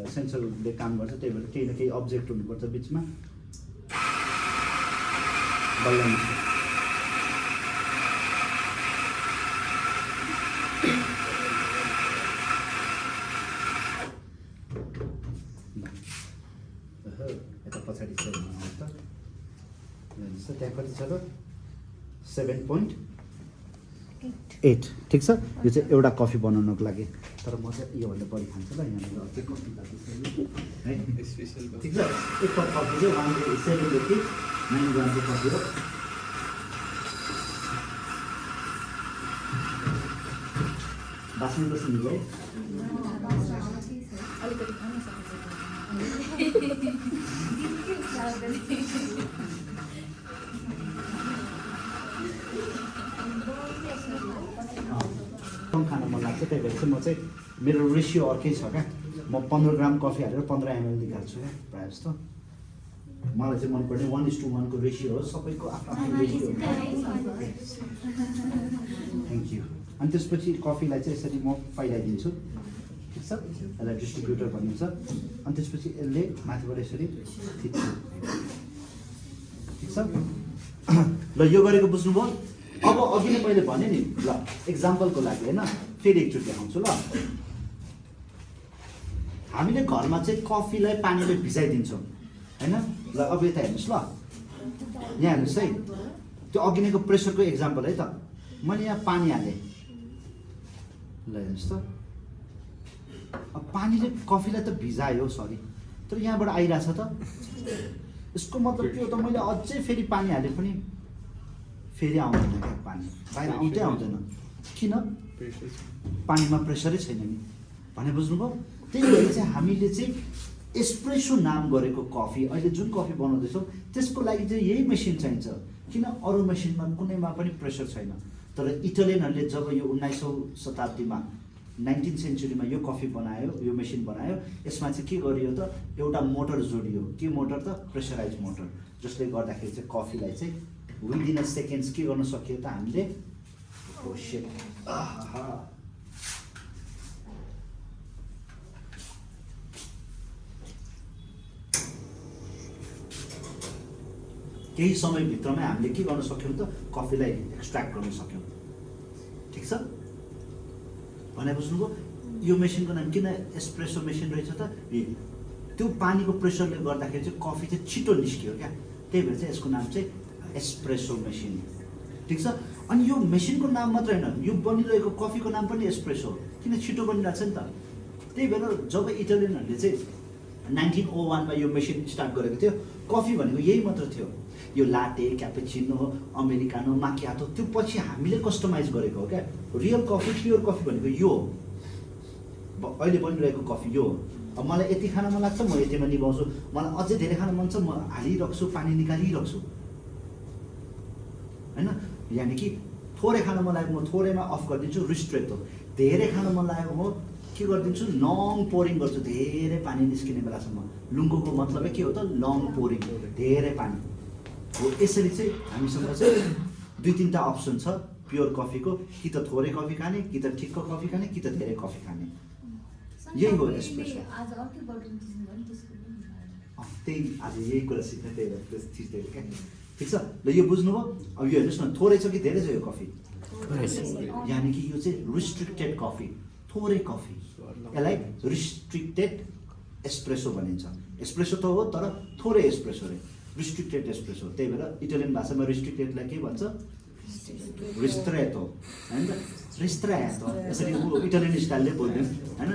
सेन्सरले काम गर्छ, त्यही भएर केही न केही अब्जेक्ट हुनुपर्छ बिचमा, बल्ल निस्क्यो। यता पछाडि चाहिँ आउँछ त, हेर्नुहोस् त त्यहाँ कति छ त 7.8, ठिक छ। यो चाहिँ एउटा कफी बनाउनको लागि, तर म चाहिँ योभन्दा बढी खान्छु ल। यहाँनिर अर्कै कफी है, स्पेसल ठिक छ। एक कप कफी चाहिँ 1.7 9 ग्रामको कफी हो। बास्ने कस्तो निको है। कम खान मन लाग्छ, त्यही भएर चाहिँ म चाहिँ मेरो रेसियो अर्कै छ क्या। म 15 ग्राम कफी हालेर 15 ml निकाल्छु क्या प्रायः जस्तो। मलाई चाहिँ मनपर्ने 1:1 को रेसियो हो, सबैको आफ्नो आफ्नो रेसियो। Thank you. अनि त्यसपछि कफीलाई चाहिँ यसरी म फैलाइदिन्छु, ठिक छ। यसलाई डिस्ट्रिब्युटर भनिन्छ। अनि त्यसपछि यसले माथिबाट यसरी थिच्छु, ठिक छ। ल यो गरेको बुझ्नुभयो। अब अघि नै मैले भने नि, ल एक्जाम्पलको लागि होइन, फेरि एकचोटि आउँछु ल। हामीले घरमा चाहिँ कफीलाई पानीले भिजाइदिन्छौँ होइन। ल अब यता हेर्नुहोस् ल, यहाँ हेर्नुहोस् है, त्यो अघि नैको प्रेसरको एक्जाम्पल है त। मैले यहाँ पानी हालेँ, ल हेर्नुहोस् त, अब पानीले कफीलाई त भिजायो, सरी, तर यहाँबाट आइरहेछ त। यसको मतलब के हो त, मैले अझै फेरि पानी हालेँ पनि फेरि आउँदैन क्या, पानी बाहिर आउँदै आउँदैन। किन? पानीमा प्रेसरै छैन नि भने बुझ्नुभयो। त्यही भएर चाहिँ हामीले चाहिँ एस्प्रेसो नाम गरेको कफी, अहिले जुन कफी बनाउँदैछौँ त्यसको लागि चाहिँ यही मेसिन चाहिन्छ। किन? अरू मेसिनमा कुनैमा पनि प्रेसर छैन। तर इटालियनहरूले जब यो 19औं शताब्दीमा 19th सेन्चुरीमा यो कफी बनायो, यो मेसिन बनायो, यसमा चाहिँ के गरियो त, एउटा मोटर जोडियो। के मोटर त? प्रेसराइज मोटर, जसले गर्दाखेरि चाहिँ कफीलाई चाहिँ विदिन अ सेकेन्ड्स के गर्न सकियो त हामीले। केही समयभित्रमै हामीले के गर्न सक्यौँ त, कफीलाई एक्सट्र्याक्ट गर्न सक्यौँ, ठिक छ भने बुझ्नुभयो। यो मेसिनको नाम किन एस्प्रेसो मेसिन रहेछ त, त्यो पानीको प्रेसरले गर्दाखेरि चाहिँ कफी चाहिँ छिटो निस्कियो क्या, त्यही भएर चाहिँ यसको नाम चाहिँ एस्प्रेसो मेसिन, ठिक छ। अनि यो मेसिनको नाम मात्र होइन, यो बनिरहेको कफीको नाम पनि एस्प्रेसो हो, किन छिटो बनिरहेको छ नि त। त्यही भएर जब इटालियनहरूले चाहिँ 1901 मा यो मेसिन स्टार्ट गरेको थियो, कफी भनेको यही मात्र थियो। यो लाटे, क्यापेचिनो, अमेरिकानो, माकियातो त्यो पछि हामीले कस्टमाइज गरेको हो क्या। रियल कफी, प्योर कफी भनेको यो हो, अहिले बनिरहेको कफी यो हो। अब मलाई यति खान मन लाग्छ, म यतिमा निभाउँछु, मलाई अझै धेरै खान मन छ, म हालिराख्छु, पानी निकालिराख्छु होइन। यानि कि थोरै खान मन लागेको म थोरैमा अफ गरिदिन्छु, रिस्ट्रिक्ट हो। धेरै खान मन लागेको म के गरिदिन्छु, लङ पोरिङ गर्छु, धेरै पानी निस्किने बेलासम्म। लुङ्गोको मतलबै के हो त, लङ पोरिङ, धेरै पानी हो। यसरी चाहिँ हामीसँग चाहिँ 2-3टा अप्सन छ प्योर कफीको, कि त थोरै कफी खाने, कि त ठिक्क कफी खाने, कि त धेरै कफी खाने, यही हो एस्प्रेसो। त्यही आज यही कुरा सिक्ने, त्यही भएर थिच्दै क्या, ठिक छ। ल यो बुझ्नुभयो। अब यो हेर्नुहोस् न, थोरै छ कि धेरै छ यो कफी, यानि कि यो चाहिँ रिस्ट्रिक्टेड कफी, थोरै कफी, यसलाई रिस्ट्रिक्टेड एस्प्रेसो भनिन्छ। एस्प्रेसो त हो तर थोरै एस्प्रेसो रे, रिस्ट्रिक्टेड एस्प्रेसो। त्यही भएर इटालियन भाषामा रिस्ट्रिक्टेडलाई के भन्छ, रिस्ट्रेटो होइन, रिस्ट्रेटो, यसरी इटालियन स्टाइलले बोल्दैन होइन।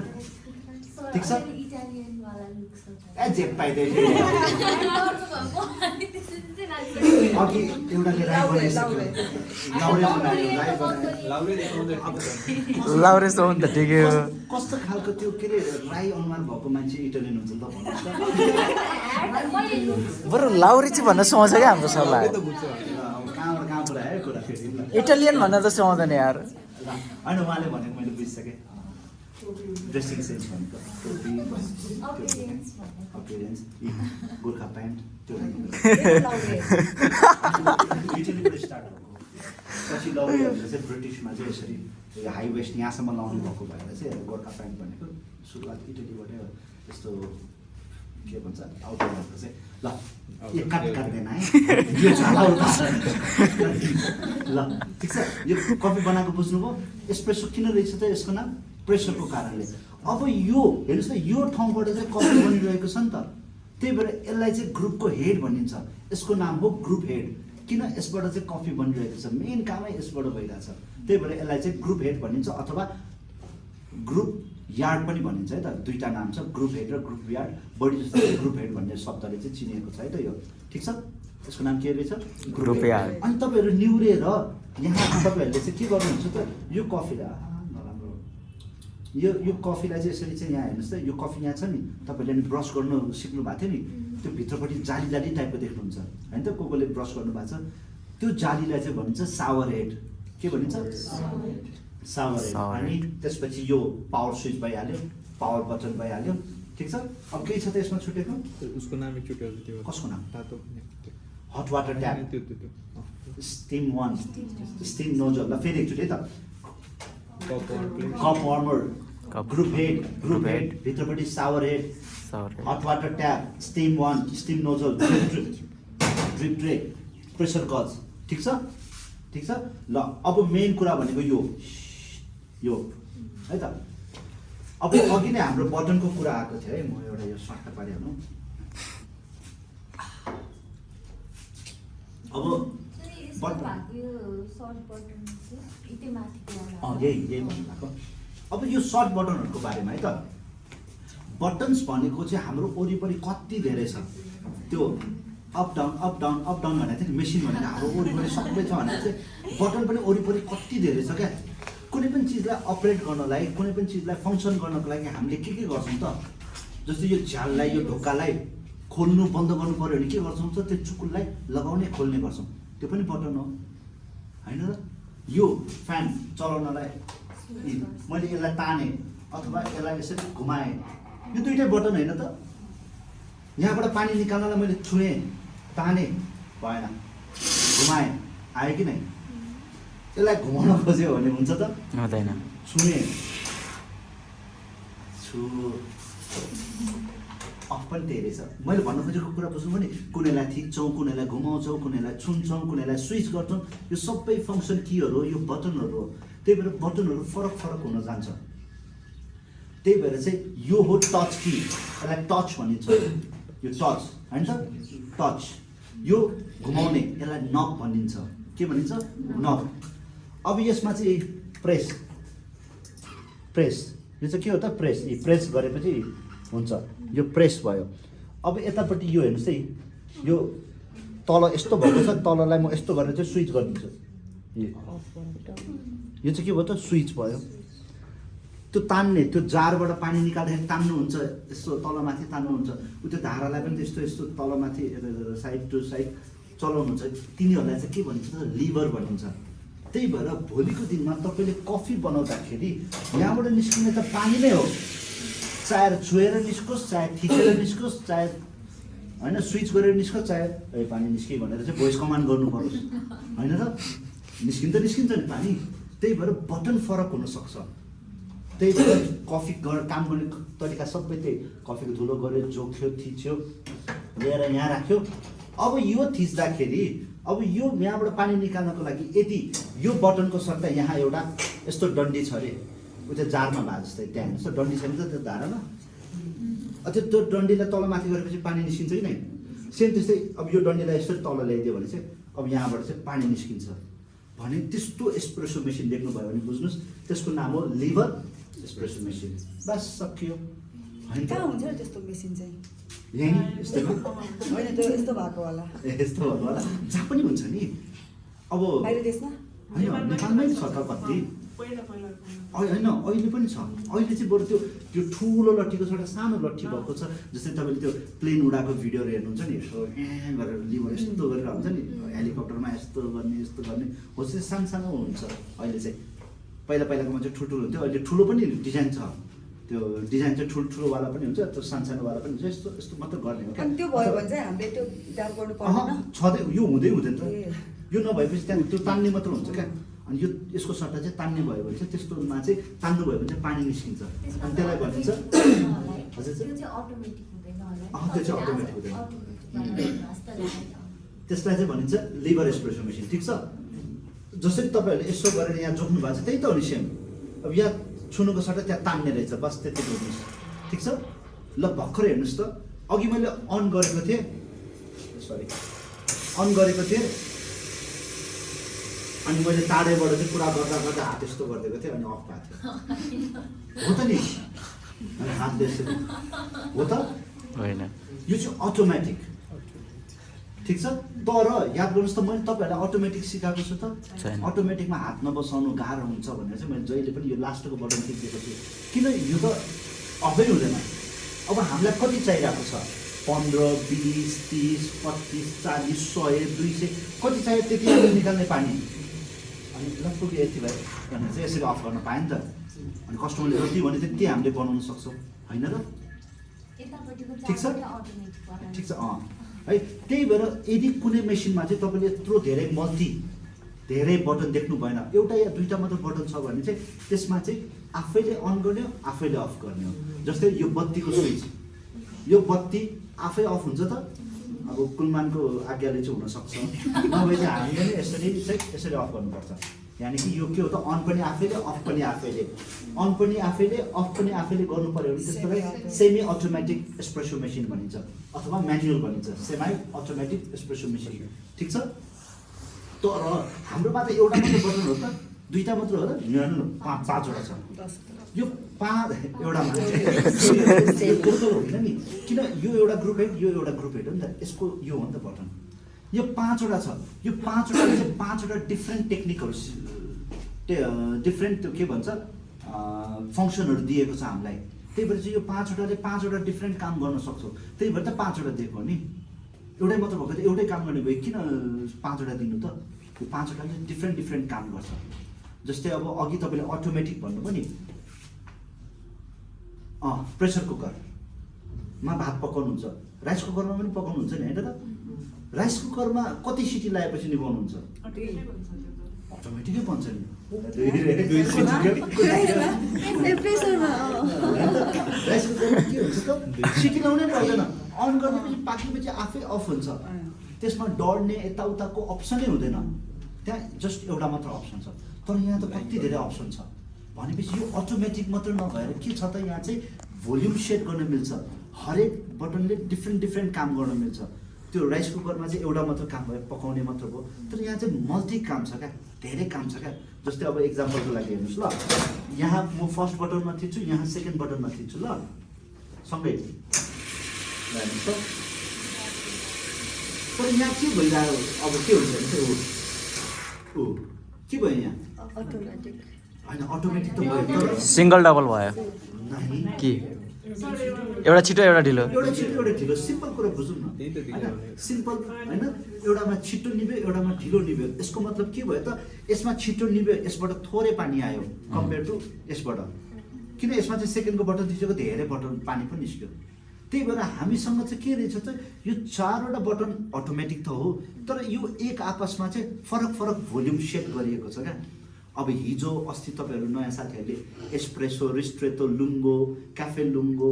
ठिक छ इटालियन वाला लुक छ ए जे पाइदै अघि एउटाले राई बनाइसक्यो लाउरे बनायो राई बनायो लाउरे देखाउँदै लाउरे सो नि त ठिकै हो कस्तो खालको त्यो के अरे राई अनुहार भएको मान्छे इटालियन हुन्छ नि त भन्नुहोस् त बरु लाउरे चाहिँ भन्न सुहाउँछ क्या हाम्रो सरलाई त बुझ्छ अब कहाँबाट आयो कुरा फेरि ल इटालियन भन्न त सुहाउँदैन यार होइन उहाँले भनेको मैले बुझिसकेँ ड्रेसिङ सेन्स भनेको टोपी अपियरेन्स गोर्खा प्यान्ट त्यो इटलीबाट स्टार्ट भएको पछि लाउरेहरूले चाहिँ ब्रिटिसमा चाहिँ यसरी हाई वेस्ट यहाँसम्म लाउनु भएको भएर चाहिँ गोर्खा प्यान्ट भनेको सुरुवात इटलीबाटै यस्तो के भन्छ आउटरहरूको चाहिँ ल यो काट्दैन है यो झाला ल ठिक छ यो कफी बनाएको बुझ्नुभयो एस्प्रेसो किन रहेछ त यसको नाम प्रेसरको कारणले अब यो हेर्नुहोस् न यो ठाउँबाट चाहिँ कफी बनिरहेको छ नि त त्यही भएर यसलाई चाहिँ ग्रुपको हेड भनिन्छ यसको नाम हो ग्रुप हेड किन यसबाट चाहिँ कफी बनिरहेको छ मेन कामै यसबाट भइरहेछ त्यही भएर यसलाई चाहिँ ग्रुप हेड भनिन्छ अथवा ग्रुप यार्ड पनि भनिन्छ है त दुईवटा नाम छ ग्रुप हेड र ग्रुप यार्ड बढी जस्तो ग्रुप हेड भन्ने शब्दले चाहिँ चिनिएको छ है त यो ठिक छ यसको नाम के रहेछ ग्रुप यार्ड अनि तपाईँहरू निहुरेर यहाँ तपाईँहरूले चाहिँ के गर्नुहुन्छ त यो कफीलाई नराम्रो यो कफीलाई चाहिँ यसरी चाहिँ यहाँ हेर्नुहोस् त यो कफी यहाँ छ नि तपाईँहरूले नि ब्रस गर्नु सिक्नु भएको थियो नि त्यो भित्रपट्टि जाली जाली टाइपको देख्नुहुन्छ होइन त कोले ब्रस गर्नु भएको छ त्यो जालीलाई चाहिँ भनिन्छ सावर हेड के भनिन्छ सावर हेड अनि त्यसपछि यो पावर स्विच भइहाल्यो पावर बटन भइहाल्यो ठिक छ अब केही छ त यसमा छुटेको उसको नाम एकचोटि हजुर त्यो कसको नाम तातो हट वाटर ट्याप त्यो स्टिम वान स्टिम नोजल ल फेरि एकचोटि है त कप वार्मर ग्रुप हेड भित्रपट्टि shower head hot water tap steam wand steam nozzle drip tray pressure gauge ठिक छ ल अब मेन कुरा भनेको यो है त अब अघि नै हाम्रो बटनको कुरा आएको थियो है म एउटा यो सर्ट पारिहाल्नु अब यही भन्नु भएको अब यो सर्ट बटनहरूको बारेमा है त बटन्स भनेको चाहिँ हाम्रो वरिपरि कति धेरै छ त्यो अप डाउन भनेको थियो नि मेसिन भनेको हाम्रो वरिपरि सबै छ भनेको चाहिँ बटन पनि वरिपरि कति धेरै छ क्या कुनै पनि चिजलाई अपरेट गर्नलाई कुनै पनि चिजलाई फङ्सन गर्नको लागि हामीले के गर्छौँ त जस्तै यो झ्याललाई यो ढोकालाई खोल्नु बन्द गर्नु पऱ्यो भने के गर्छौँ त त्यो चुकुललाई लगाउने खोल्ने गर्छौँ त्यो पनि बटन हो होइन र यो फ्यान चलाउनलाई मैले यसलाई ताने अथवा यसलाई यसरी घुमाएँ यो दुइटै बटन होइन त यहाँबाट पानी निकाल्नलाई मैले छुएँ ताने भएन घुमाएँ आयो कि नै यसलाई घुमाउन खोज्यो भने हुन्छ त हुँदैन छुएँ अफ पनि त्यही रहेछ मैले भन्न खोजेको कुरा बुझ्नु भने कुनैलाई थिच्छौँ कुनैलाई घुमाउँछौँ कुनैलाई छुन्छौँ कुनैलाई स्विच गर्छौँ यो सबै फङ्सन कीहरू हो यो बटनहरू हो त्यही भएर बटनहरू फरक हुन जान्छ त्यही भएर चाहिँ यो हो टच की यसलाई टच भनिन्छ यो टच होइन त टच यो घुमाउने यसलाई नब भनिन्छ के भनिन्छ नब अब यसमा चाहिँ प्रेस यो चाहिँ के हो त प्रेस प्रेस गरेपछि हुन्छ यो प्रेस भयो अब यतापट्टि यो हेर्नुहोस् है यो तल यस्तो भएको छ तललाई म यस्तो गरेर चाहिँ स्विच गरिदिन्छु यो चाहिँ के भयो त स्विच भयो त्यो तान्ने त्यो जारबाट पानी निकाल्दाखेरि तान्नुहुन्छ यस्तो तलमाथि तान्नुहुन्छ त्यो धारालाई पनि यस्तो तलमाथि साइड टु साइड चलाउनुहुन्छ तिनीहरूलाई चाहिँ के भनिन्छ त लिभर भनिन्छ त्यही भएर भोलिको दिनमा तपाईँले कफी बनाउँदाखेरि यहाँबाट निस्किने त पानी नै हो चाहे छुएर निस्कोस् चाहे थिचेर निस्कोस् चाहे होइन स्विच गरेर निस्कोस् चाहे पानी निस्के भनेर चाहिँ भोइस कमान्ड गर्नु परोस् होइन र निस्किन्छ नि पानी त्यही भएर बटन फरक हुनसक्छ त्यही भएर कफी काम गर्ने तरिका सबै त्यही कफीको धुलो गऱ्यो जोख्यो थिच्यो ल्याएर यहाँ राख्यो अब यो थिच्दाखेरि अब यो यहाँबाट पानी निकाल्नको लागि यदि यो बटनको सट्टा यहाँ एउटा यस्तो डन्डी छ अरे उ त्यो जारमा भए जस्तै त्यहाँ हेर्नुहोस् डन्डी छ नि त त्यो धारामा त्यो डन्डीलाई तलमाथि गरेपछि पानी निस्किन्छ कि नै सेम त्यस्तै अब यो डन्डीलाई यसरी तल ल्याइदियो भने चाहिँ अब यहाँबाट चाहिँ पानी निस्किन्छ भने त्यस्तो एस्प्रेसो मेसिन देख्नुभयो भने बुझ्नुहोस् त्यसको नाम हो लिभर एस्प्रेसो मेसिन बस सकियो होइन कहाँ त हुन्छ र त्यस्तो मेसिन चाहिँ यहीँ यस्तो होइन त्यो यस्तो भएको होला यस्तो भन्नु होला जहाँ पनि हुन्छ नि अब बाहिर देशमा होइन नेपालमै छ त कति होइन अहिले पनि छ अहिले चाहिँ बरु त्यो ठुलो लट्ठीको छ एउटा सानो लट्ठी भएको छ जस्तै तपाईँले त्यो प्लेन उडाएको भिडियोहरू हेर्नुहुन्छ नि यसो गरेर लिभर यस्तो गरेर हुन्छ नि हेलिकप्टरमा यस्तो गर्ने हो चाहिँ सानो सानो हुन्छ अहिले चाहिँ पहिलाको चाहिँ ठुल्ठुलो हुन्थ्यो अहिले ठुलो पनि डिजाइन छ त्यो डिजाइन चाहिँ ठुल्ठुलोवाला पनि हुन्छ त्यो सानोवाला पनि हुन्छ यस्तो यस्तो मात्र गर्ने हो अनि त्यो भयो भने चाहिँ हामीले त्यो डाल गर्नु पर्दैन छँदै यो हुँदैन त ए। यो नभएपछि त्यहाँ त्यो तान्ने मात्र हुन्छ क्या अनि यो यसको सट्टा चाहिँ तान्ने भयो भने चाहिँ त्यस्तोमा चाहिँ तान्नु भयो भने चाहिँ पानी निस्किन्छ अनि त्यसलाई भनिन्छ हजुर त्यो चाहिँ अटोमेटिक हुँदैन होला त्यो चाहिँ अटोमेटिक हुँदैन त्यसलाई चाहिँ भनिन्छ लिभर एस्प्रेसो मेसिन ठिक छ जसरी तपाईँहरूले यसो गरेर यहाँ जोक्नु भएको छ त्यही त हो नि सेम अब यहाँ छुनुको सट्टा त्यहाँ तान्ने रहेछ बस त्यति बुझ्नुहोस् ठिक छ ल भर्खर हेर्नुहोस् त अघि मैले अन गरेको थिएँ अनि मैले टाढैबाट चाहिँ कुरा गर्दा हात यस्तो गरिदिएको थिएँ अनि अफ भएको थियो हो त नि अनि हात यसरी हो त होइन यो चाहिँ अटोमेटिक ठिक छ तर याद गर्नुहोस् त मैले तपाईँहरूलाई अटोमेटिक सिकाएको छु त छैन। अटोमेटिकमा हात नबसाउनु गाह्रो हुन्छ भनेर चाहिँ मैले जहिले पनि यो लास्टको बटन टिपिदिएको छु किन यो त अफै हुँदैन अब हामीलाई कति चाहिरहेको छ 15, 20, 30, 25, 40, 100, 200 कति चाहियो त्यति हामीले निकाल्ने पानी अनि लगभग यति भयो भनेर चाहिँ यसरी अफ गर्न पायो नि त अनि कस्टमरले जति भने त्यति हामीले बनाउन सक्छौँ होइन र ठिक छ ठिक छ है त्यही भएर यदि कुनै मेसिनमा चाहिँ तपाईँले यत्रो धेरै बटन देख्नु भएन एउटा या दुईवटा मात्र बटन छ भने चाहिँ त्यसमा चाहिँ आफैले अन गर्ने हो आफैले अफ गर्ने हो जस्तै यो बत्तीको स्विच यो बत्ती आफै अफ हुन्छ त अब कुलमानको आज्ञाले चाहिँ हुनसक्छ नभए चाहिँ हामीले नै यसरी अफ गर्नुपर्छ यानि कि यो के हो त अन पनि आफैले अफ पनि आफैले अन पनि आफैले अफ पनि आफैले गर्नु पर्यो भने त्यसलाई सेमी अटोमेटिक एस्प्रेसो मेसिन भनिन्छ अथवा म्यानुअल भनिन्छ सेमी अटोमेटिक एस्प्रेसो मेसिन ठिक छ तर हाम्रोमा त एउटा मात्र बटन हो त दुईवटा मात्र हो त पाँचवटा छ यो एउटा होइन नि किन यो एउटा ग्रुप हेड यो एउटा ग्रुप हेड हो नि त यसको यो हो नि त बटन यो पाँचवटा छ यो पाँचवटा चाहिँ पाँचवटा डिफ्रेन्ट टेक्निकहरू डिफ्रेन्ट के भन्छ फङ्सनहरू दिएको छ हामीलाई त्यही भएर चाहिँ यो पाँचवटाले पाँचवटा डिफ्रेन्ट काम गर्न सक्छौँ त्यही भएर त पाँचवटा दिएको हो नि एउटै मात्र भएको त एउटै काम गर्ने भयो किन पाँचवटा दिनु त यो पाँचवटाले डिफ्रेन्ट काम गर्छ जस्तै अब अघि तपाईँले अटोमेटिक भन्नुभयो नि प्रेसर कुकरमा भात पकाउनुहुन्छ राइस कुकरमा पनि पकाउनुहुन्छ नि होइन त राइस कुकरमा कति सिटी लगाएपछि निभाउनुहुन्छ अटोमेटिकै बन्छ नि राइस कुकरमा के हुन्छ त सिटी लाउनै पर्दैन अन गरेपछि पाकेपछि आफै अफ हुन्छ त्यसमा डढ्ने यताउताको अप्सनै हुँदैन त्यहाँ जस्ट एउटा मात्र अप्सन छ तर यहाँ त कति धेरै अप्सन छ भनेपछि यो अटोमेटिक मात्र नभएर के छ त यहाँ चाहिँ भोल्युम सेट गर्न मिल्छ हरेक बटनले डिफ्रेन्ट काम गर्न मिल्छ त्यो राइस कुकरमा चाहिँ एउटा मात्र काम भयो पकाउने मात्र भयो तर यहाँ चाहिँ मल्टी काम छ क्या धेरै काम छ क्या जस्तै अब इक्जाम्पलको लागि हेर्नुहोस् ल यहाँ म फर्स्ट बटनमा थिच्छु यहाँ सेकेन्ड बटनमा थिच्छु ल सँगै हेर्नुहोस् त तर यहाँ के भइरहेको अब के हुन्छ भने चाहिँ ऊ के भयो यहाँ होइन अटोमेटिक त भयो सिङ्गल डबल भयो कि एउटा छिटो एउटा ढिलो एउटा छिटो एउटा ढिलो सिम्पल कुरा बुझौँ न होइन सिम्पल होइन एउटामा छिटो निभ्यो एउटामा ढिलो निभ्यो यसको मतलब के भयो त यसमा छिटो निभ्यो यसबाट थोरै पानी आयो कम्पेयर टु यसबाट किन यसमा चाहिँ सेकेन्डको बटन थिचेको धेरै बटन पानी पनि निस्क्यो त्यही भएर हामीसँग चाहिँ के रहेछ त यो चारवटा बटन अटोमेटिक त हो तर यो एक आपसमा चाहिँ फरक भोल्युम सेट गरिएको छ क्या अब हिजो अस्ति तपाईँहरू नयाँ साथीहरूले एस्प्रेसो रिस्ट्रेटो लुङ्गो क्याफे लुङ्गो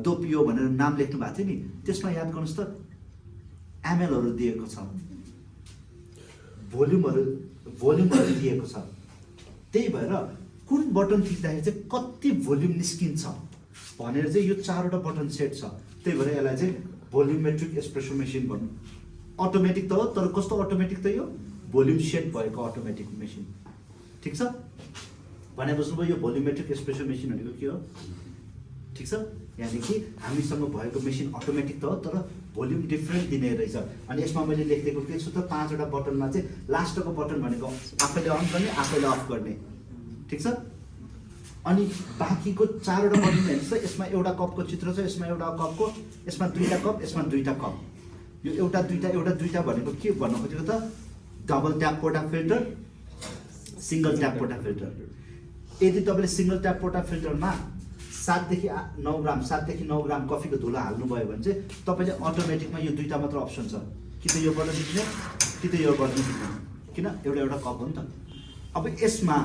दोपियो भनेर नाम लेख्नु भएको थियो नि त्यसमा याद गर्नुहोस् त एमएलहरू दिएको छ भोल्युमहरू दिएको छ त्यही भएर कुन बटन थिच्दाखेरि चाहिँ कति भोल्युम निस्किन्छ भनेर चाहिँ यो चारवटा बटन सेट छ त्यही भएर यसलाई चाहिँ भोल्युमेट्रिक एस्प्रेसो मेसिन भन्नु अटोमेटिक त हो तर कस्तो अटोमेटिक त यो भोल्युम सेट भएको अटोमेटिक मेसिन ठिक छ भने बुझ्नुभयो यो भोल्युमेट्रिक एस्प्रेसो मेसिन भनेको के हो ठिक छ यानि कि हामीसँग भएको मेसिन अटोमेटिक त हो तर भोल्युम डिफ्रेन्ट दिने रहेछ अनि यसमा मैले लेखिदिएको के छु त 5वटा बटनमा चाहिँ लास्टको बटन भनेको आफैले अन गर्ने आफैले अफ गर्ने ठिक छ अनि बाँकीको 4वटा बटन हेर्नुहोस् त यसमा एउटा कपको चित्र छ यसमा एउटा कपको यसमा 2टा कप यसमा 2टा कप यो एउटा दुईटा भनेको के भन्न खोजेको त डबल ट्याप पोर्टाफिल्टर सिङ्गल ट्याप पोर्टाफिल्टर यदि तपाईँले सिङ्गल ट्याप पोर्टाफिल्टरमा 7 देखि 9 ग्राम कफीको धुलो हाल्नुभयो भने चाहिँ तपाईँले अटोमेटिकमा यो 2टा मात्र अप्सन छ कि त यो बटन थिच्ने कि त यो बटन थिच्ने किन एउटा कप हो नि त अब यसमा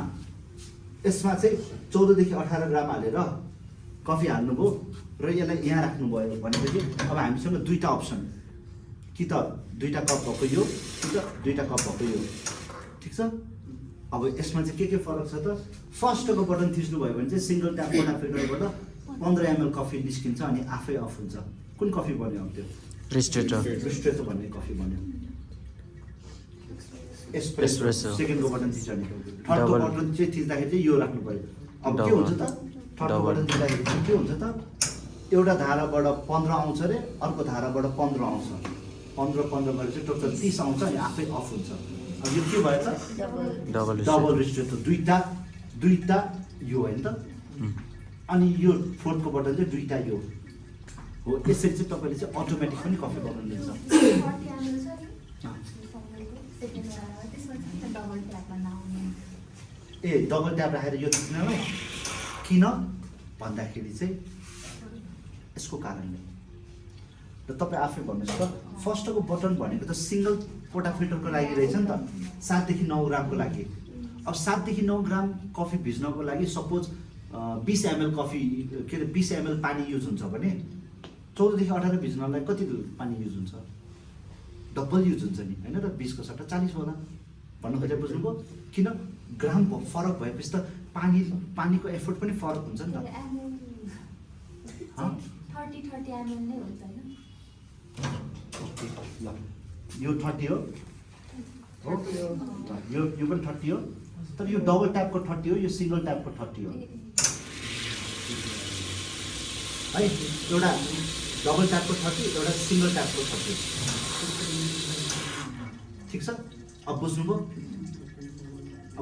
चाहिँ 14 देखि 18 ग्राम हालेर कफी हाल्नुभयो र यसलाई यहाँ राख्नुभयो भनेपछि अब हामीसँग 2टा अप्सन कि त 2टा कप भएको यो कि त 2टा कप भएको यो ठिक छ अब यसमा चाहिँ के फरक छ त फर्स्टको बटन थिच्नुभयो भने चाहिँ सिङ्गल ट्याप पोर्टाफिल्टरबाट 15 ml कफी निस्किन्छ अनि आफै अफ हुन्छ कुन कफी बन्यो अब त्यो रिस्ट्रेटो भन्ने कफी बन्यो एस्प्रेसो सेकेन्डको बटन थिच्यो भने थर्डको बटन चाहिँ थिच्दाखेरि चाहिँ यो राख्नु पर्यो अब के हुन्छ त थर्डको बटन थिच्दाखेरि चाहिँ के हुन्छ त एउटा धाराबाट 15 आउँछ रे अर्को धाराबाट 15 आउँछ 15 गरेर चाहिँ टोटल 30 आउँछ अनि आफै अफ हुन्छ अब यो के भयो त डबल रिस्ट्रेटो दुईटा यो होइन त अनि यो फोर्थको बटन चाहिँ 2टा यो हो यसरी चाहिँ तपाईँले चाहिँ अटोमेटिक पनि कफी बनाउनु दिन्छ ए डबल ट्याप राखेर यो थिच्नलाई किन भन्दाखेरि चाहिँ यसको कारणले र तपाईँ आफै भन्नुहोस् त फर्स्टको बटन भनेको त सिङ्गल पोर्टाफिल्टरको लागि रहेछ नि त 7 देखि 9 ग्रामको लागि अब 7 देखि 9 ग्राम कफी भिज्नको लागि सपोज 20 ml कफी के अरे 20 ml पानी युज हुन्छ भने 14 देखि 18 भिज्नलाई कति पानी युज हुन्छ डबल युज हुन्छ नि होइन र 20 को सट्टा 40 होला भन्नु खोजेर बुझ्नुभयो किन ग्राम फरक भएपछि त पानीको एफोर्ट पनि फरक हुन्छ नि त 30 ml नै हुन्छ हैन ल यो 30 हो यो पनि 30 हो तर यो डबल ट्यापको 30 हो यो सिङ्गल ट्यापको 30 हो है एउटा डबल ट्यापको 30 एउटा सिङ्गल ट्यापको 30 ठिक छ अब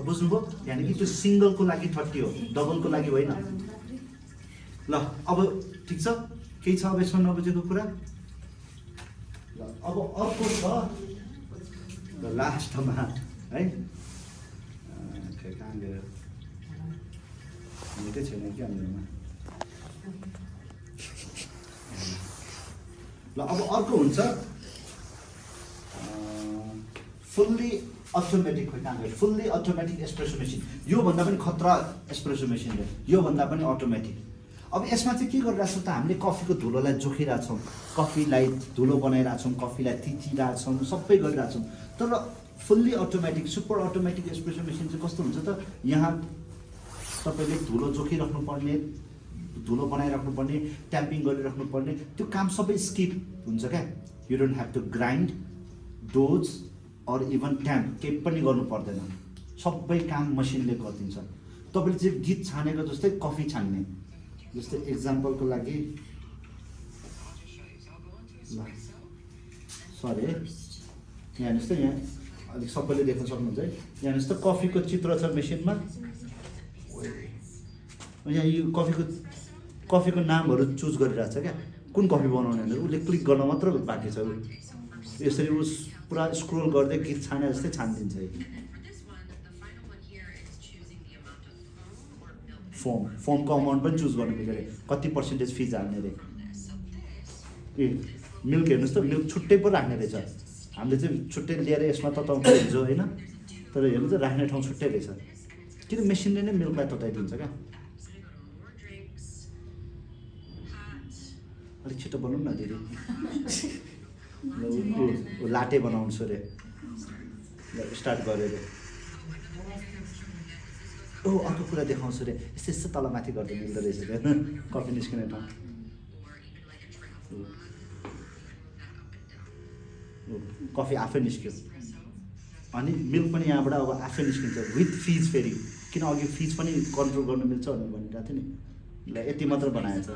बुझ्नुभयो यानि कि त्यो सिङ्गलको लागि 30 हो डबलको लागि होइन ल अब ठिक छ केही छ अब यसमा नबुझेको कुरा ल अब अर्को छ लास्टमा है कहाँ गयो मेरै छैन कि हामीमा ल अब अर्को हुन्छ फुल्ली अटोमेटिक हो कहाँ गयो फुल्ली अटोमेटिक एस्प्रेसो मेसिन योभन्दा पनि खतरा एस्प्रेसो मेसिन हो योभन्दा पनि अटोमेटिक अब यसमा चाहिँ के गरिरहेको छौँ त हामीले कफीको धुलोलाई जोखिरहेछौँ कफीलाई धुलो बनाइरहेछौँ कफीलाई थिचिरहेछौँ सबै गरिरहेछौँ तर fully automatic super automatic espresso machine चाहिँ कस्तो हुन्छ त यहाँ तपाईँले धुलो जोखिराख्नुपर्ने धुलो बनाइराख्नुपर्ने ट्याम्पिङ गरिराख्नुपर्ने त्यो काम सबै स्किप हुन्छ क्या you don't have to grind dose or even tamp केही पनि गर्नु पर्दैन सबै काम मसिनले गरिदिन्छ तपाईँले चाहिँ गीत छानेको जस्तै कफी छान्ने जस्तै एक्जाम्पलको लागि ल सरी है यहाँ हेर्नुहोस् त यहाँ अलिक सबैले देख्न सक्नुहुन्छ है यहाँ हेर्नुहोस् त कफीको चित्र छ मेसिनमा यहाँ यो कफीको नामहरू चुज गरिरहेको छ क्या कुन कफी बनाउने भनेर उसले क्लिक गर्न मात्र बाँकी छ यसरी उस पुरा स्क्रोल गर्दै गीत छाने जस्तै छानिदिन्छ है फर्मको अमाउन्ट पनि चुज गर्नु मिल्यो अरे कति पर्सेन्टेज फिज हाल्ने अरे ए मिल्क हेर्नुहोस् त मिल्क छुट्टै पो राख्ने रहेछ हामीले चाहिँ छुट्टै ल्याएर यसमा तताउँछ हिजो होइन तर हेर्नु चाहिँ राख्ने ठाउँ छुट्टै रहेछ किन मेसिनले नै मिल्कलाई तताइदिन्छ क्या अलिक छिटो बनाउनु न दिदी लाटे बनाउँछु अरे स्टार्ट गरेर ओ अर्को कुरा देखाउँछु अरे यस्तो यस्तो तलमाथि गर्दा मिल्दो रहेछ त्यो कफी निस्किने ठाउँ कफी आफै निस्क्यो अनि मिल्क पनि यहाँबाट अब आफै निस्किन्छ विथ फिज फेरि किन अघि फिज पनि कन्ट्रोल गर्नु मिल्छ भनेर भनिरहेको थियो नि ल यति मात्र बनाएछ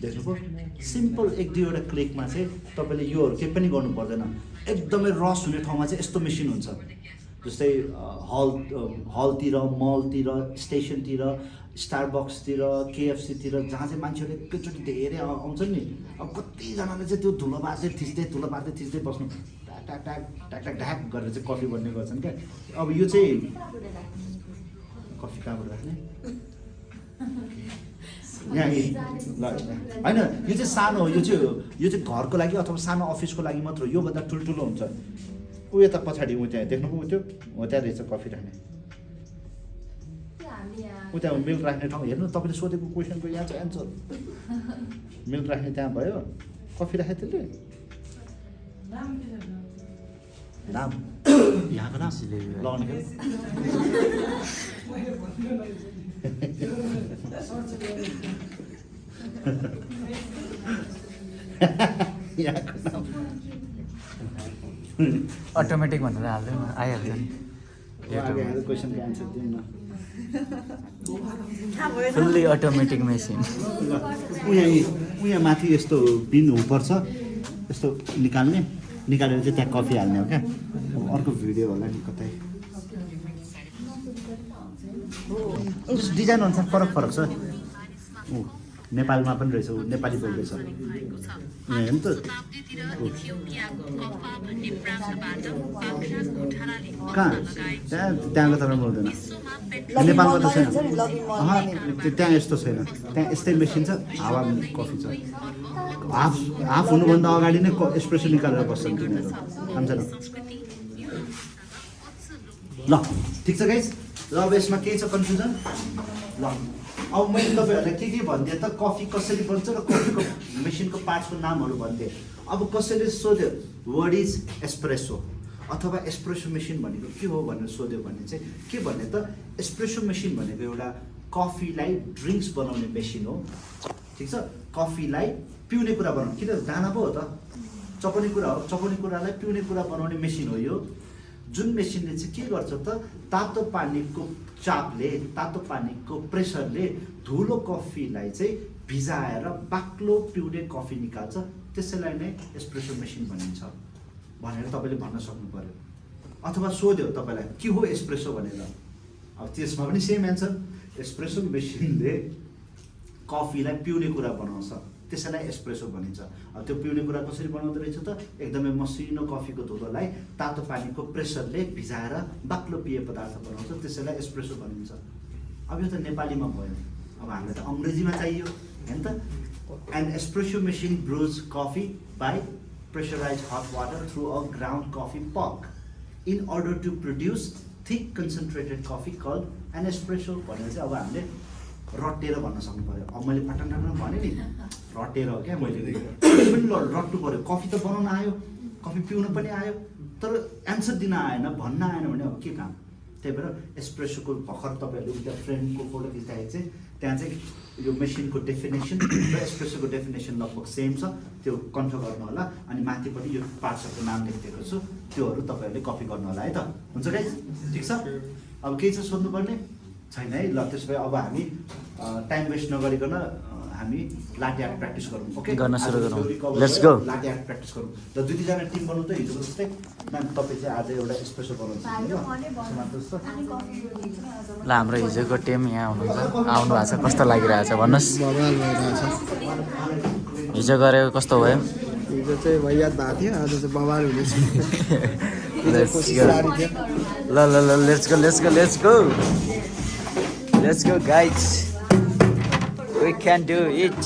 देख्नुभयो सिम्पल 1-2 क्लिकमा चाहिँ तपाईँले योहरू केही पनि गर्नु पर्दैन एकदमै रस हुने ठाउँमा चाहिँ यस्तो मेसिन हुन्छ जस्तै हलतिर मलतिर स्टेसनतिर स्टारबक्सतिर केएफसीतिर जहाँ चाहिँ मान्छेहरू एकैचोटि धेरै आउँछ नि अब कतिजनाले चाहिँ त्यो धुलो पार्दै थिच्दै बस्नु ट्याक ट्याक ट्याक ट्याक ढ्याक गरेर चाहिँ कफी बन्ने गर्छन् क्या अब यो चाहिँ कफी कहाँबाट राख्ने यहाँ ल होइन यो चाहिँ सानो हो यो चाहिँ घरको लागि अथवा सानो अफिसको लागि मात्र हो योभन्दा ठुल्ठुलो हुन्छ ऊ यता पछाडि ऊ त्यहाँ देख्नुभयो त्यो हो त्यहाँ रहेछ कफी राख्ने ऊ त्यहाँ मिल्क राख्ने ठाउँ हेर्नु तपाईँले सोधेको क्वेसनको यहाँ चाहिँ एन्सर मिल्क राख्ने त्यहाँ भयो कफी राखे त्यसले नाम यहाँको नाम लगाउने यहाँको नाम अटोमेटिक भनेर हाल्दै आइहाल्छ नि क्वेसनको एन्सर दिउँ न फुल्ली अटोमेटिक मेसिन उहाँ माथि यस्तो पिन हुनुपर्छ यस्तो निकालेर चाहिँ त्यहाँ कफी हाल्ने हो क्या अर्को भिडियो होला नि कतै डिजाइन अनुसार फरक छ ऊ नेपालमा पनि रहेछ ऊ नेपाली बोल्दैछ हेर्नु त कहाँ त्यहाँको तपाईँ बोल्दैन नेपालमा त छैन त्यहाँ यस्तो छैन त्यहाँ यस्तै मेसिन छ हावा कफी छ हाफ हुनुभन्दा अगाडि नै एस्प्रेसो निकालेर बस्छन् तिनीहरू हुन्छ न ल ठिक छ गाइस ल अब यसमा केही छ कन्फ्युजन ल अब मैले तपाईँहरूलाई के भनिदिएँ त कफी कसरी बन्छ र कफीको मेसिनको पार्ट्सको नामहरू भनिदिएँ अब कसैले सोध्यो वाट इज एस्प्रेसो अथवा एस्प्रेसो मेसिन भनेको के हो भनेर सोध्यो भने चाहिँ के भन्ने त एस्प्रेसो मेसिन भनेको एउटा कफीलाई ड्रिङ्क्स बनाउने मेसिन हो ठिक छ कफीलाई पिउने कुरा बनाउने किन दाना पो हो त चपाउने कुरा हो चपाउने कुरालाई पिउने कुरा बनाउने मेसिन हो यो जुन मेसिनले चाहिँ के गर्छ त तातो पानीको चापले तातो पानीको प्रेसरले धुलो कफीलाई चाहिँ भिजाएर बाक्लो पिउने कफी निकाल्छ त्यसैलाई नै एस्प्रेसो मेसिन भनिन्छ भनेर तपाईँले भन्न सक्नु पर्यो अथवा सोध्यो तपाईँलाई के हो एस्प्रेसो भनेर अब त्यसमा पनि सेम एन्सर एस्प्रेसो मेसिनले कफीलाई पिउने कुरा बनाउँछ त्यसैलाई एस्प्रेसो भनिन्छ अब त्यो पिउने कुरा कसरी बनाउँदो रहेछ त एकदमै मसिनो कफीको धुलोलाई तातो पानीको प्रेसरले भिजाएर बाक्लो पेय पदार्थ बनाउँछ त्यसैलाई एस्प्रेसो भनिन्छ अब यो त नेपालीमा भयो अब हामीलाई त अङ्ग्रेजीमा चाहियो हैन त an espresso machine brews coffee by pressurized hot water through a ground coffee pot in order to produce thick concentrated coffee called an espresso भनेर चाहिँ अब हामीले रटेर भन्न सक्नु पर्यो अब मैले पटन भने नि रटेर हो क्या मैले पनि रट्नु पर्यो कफी त बनाउन आयो कफी पिउन पनि आयो तर एन्सर दिन आएन भन्न आएन भने अब के काम त्यही भएर एस्प्रेसोको भर्खर तपाईँहरूले उता फ्रेमको फोटो खिच्दाखेरि चाहिँ त्यहाँ चाहिँ यो मेसिनको डेफिनेसन र एस्प्रेसोको डेफिनेसन लगभग सेम छ त्यो कन्फर्म गर्नु होला अनि माथि पनि यो पार्ट्सहरूको नाम लेखिदिएको छु त्योहरू तपाईँहरूले कपी गर्नु होला है त हुन्छ गाइस ठिक छ अब केही छ सोध्नुपर्ने छैन है ल त्यसो भए अब हामी टाइम वेस्ट नगरिकन हामी लाटे आर्ट प्र्याक्टिस गरौँ ओके गर्न सुरु गरौँ let's go latte art practice गरौँ ल 2-2 जना टिम बनाउँ त हिजो जस्तै म्याम तपाईँ चाहिँ आज एउटा स्पेसल बनाउनु ल हाम्रो हिजोको टिम यहाँ हुनुहुन्छ आउनु भएको छ कस्तो लागिरहेछ भन्नुहोस् हिजो गरेको कस्तो भयो हिजो चाहिँ भइयाद भएको थियो आज चाहिँ बवाल हुनेछ ल ल ल let's go guys we can do it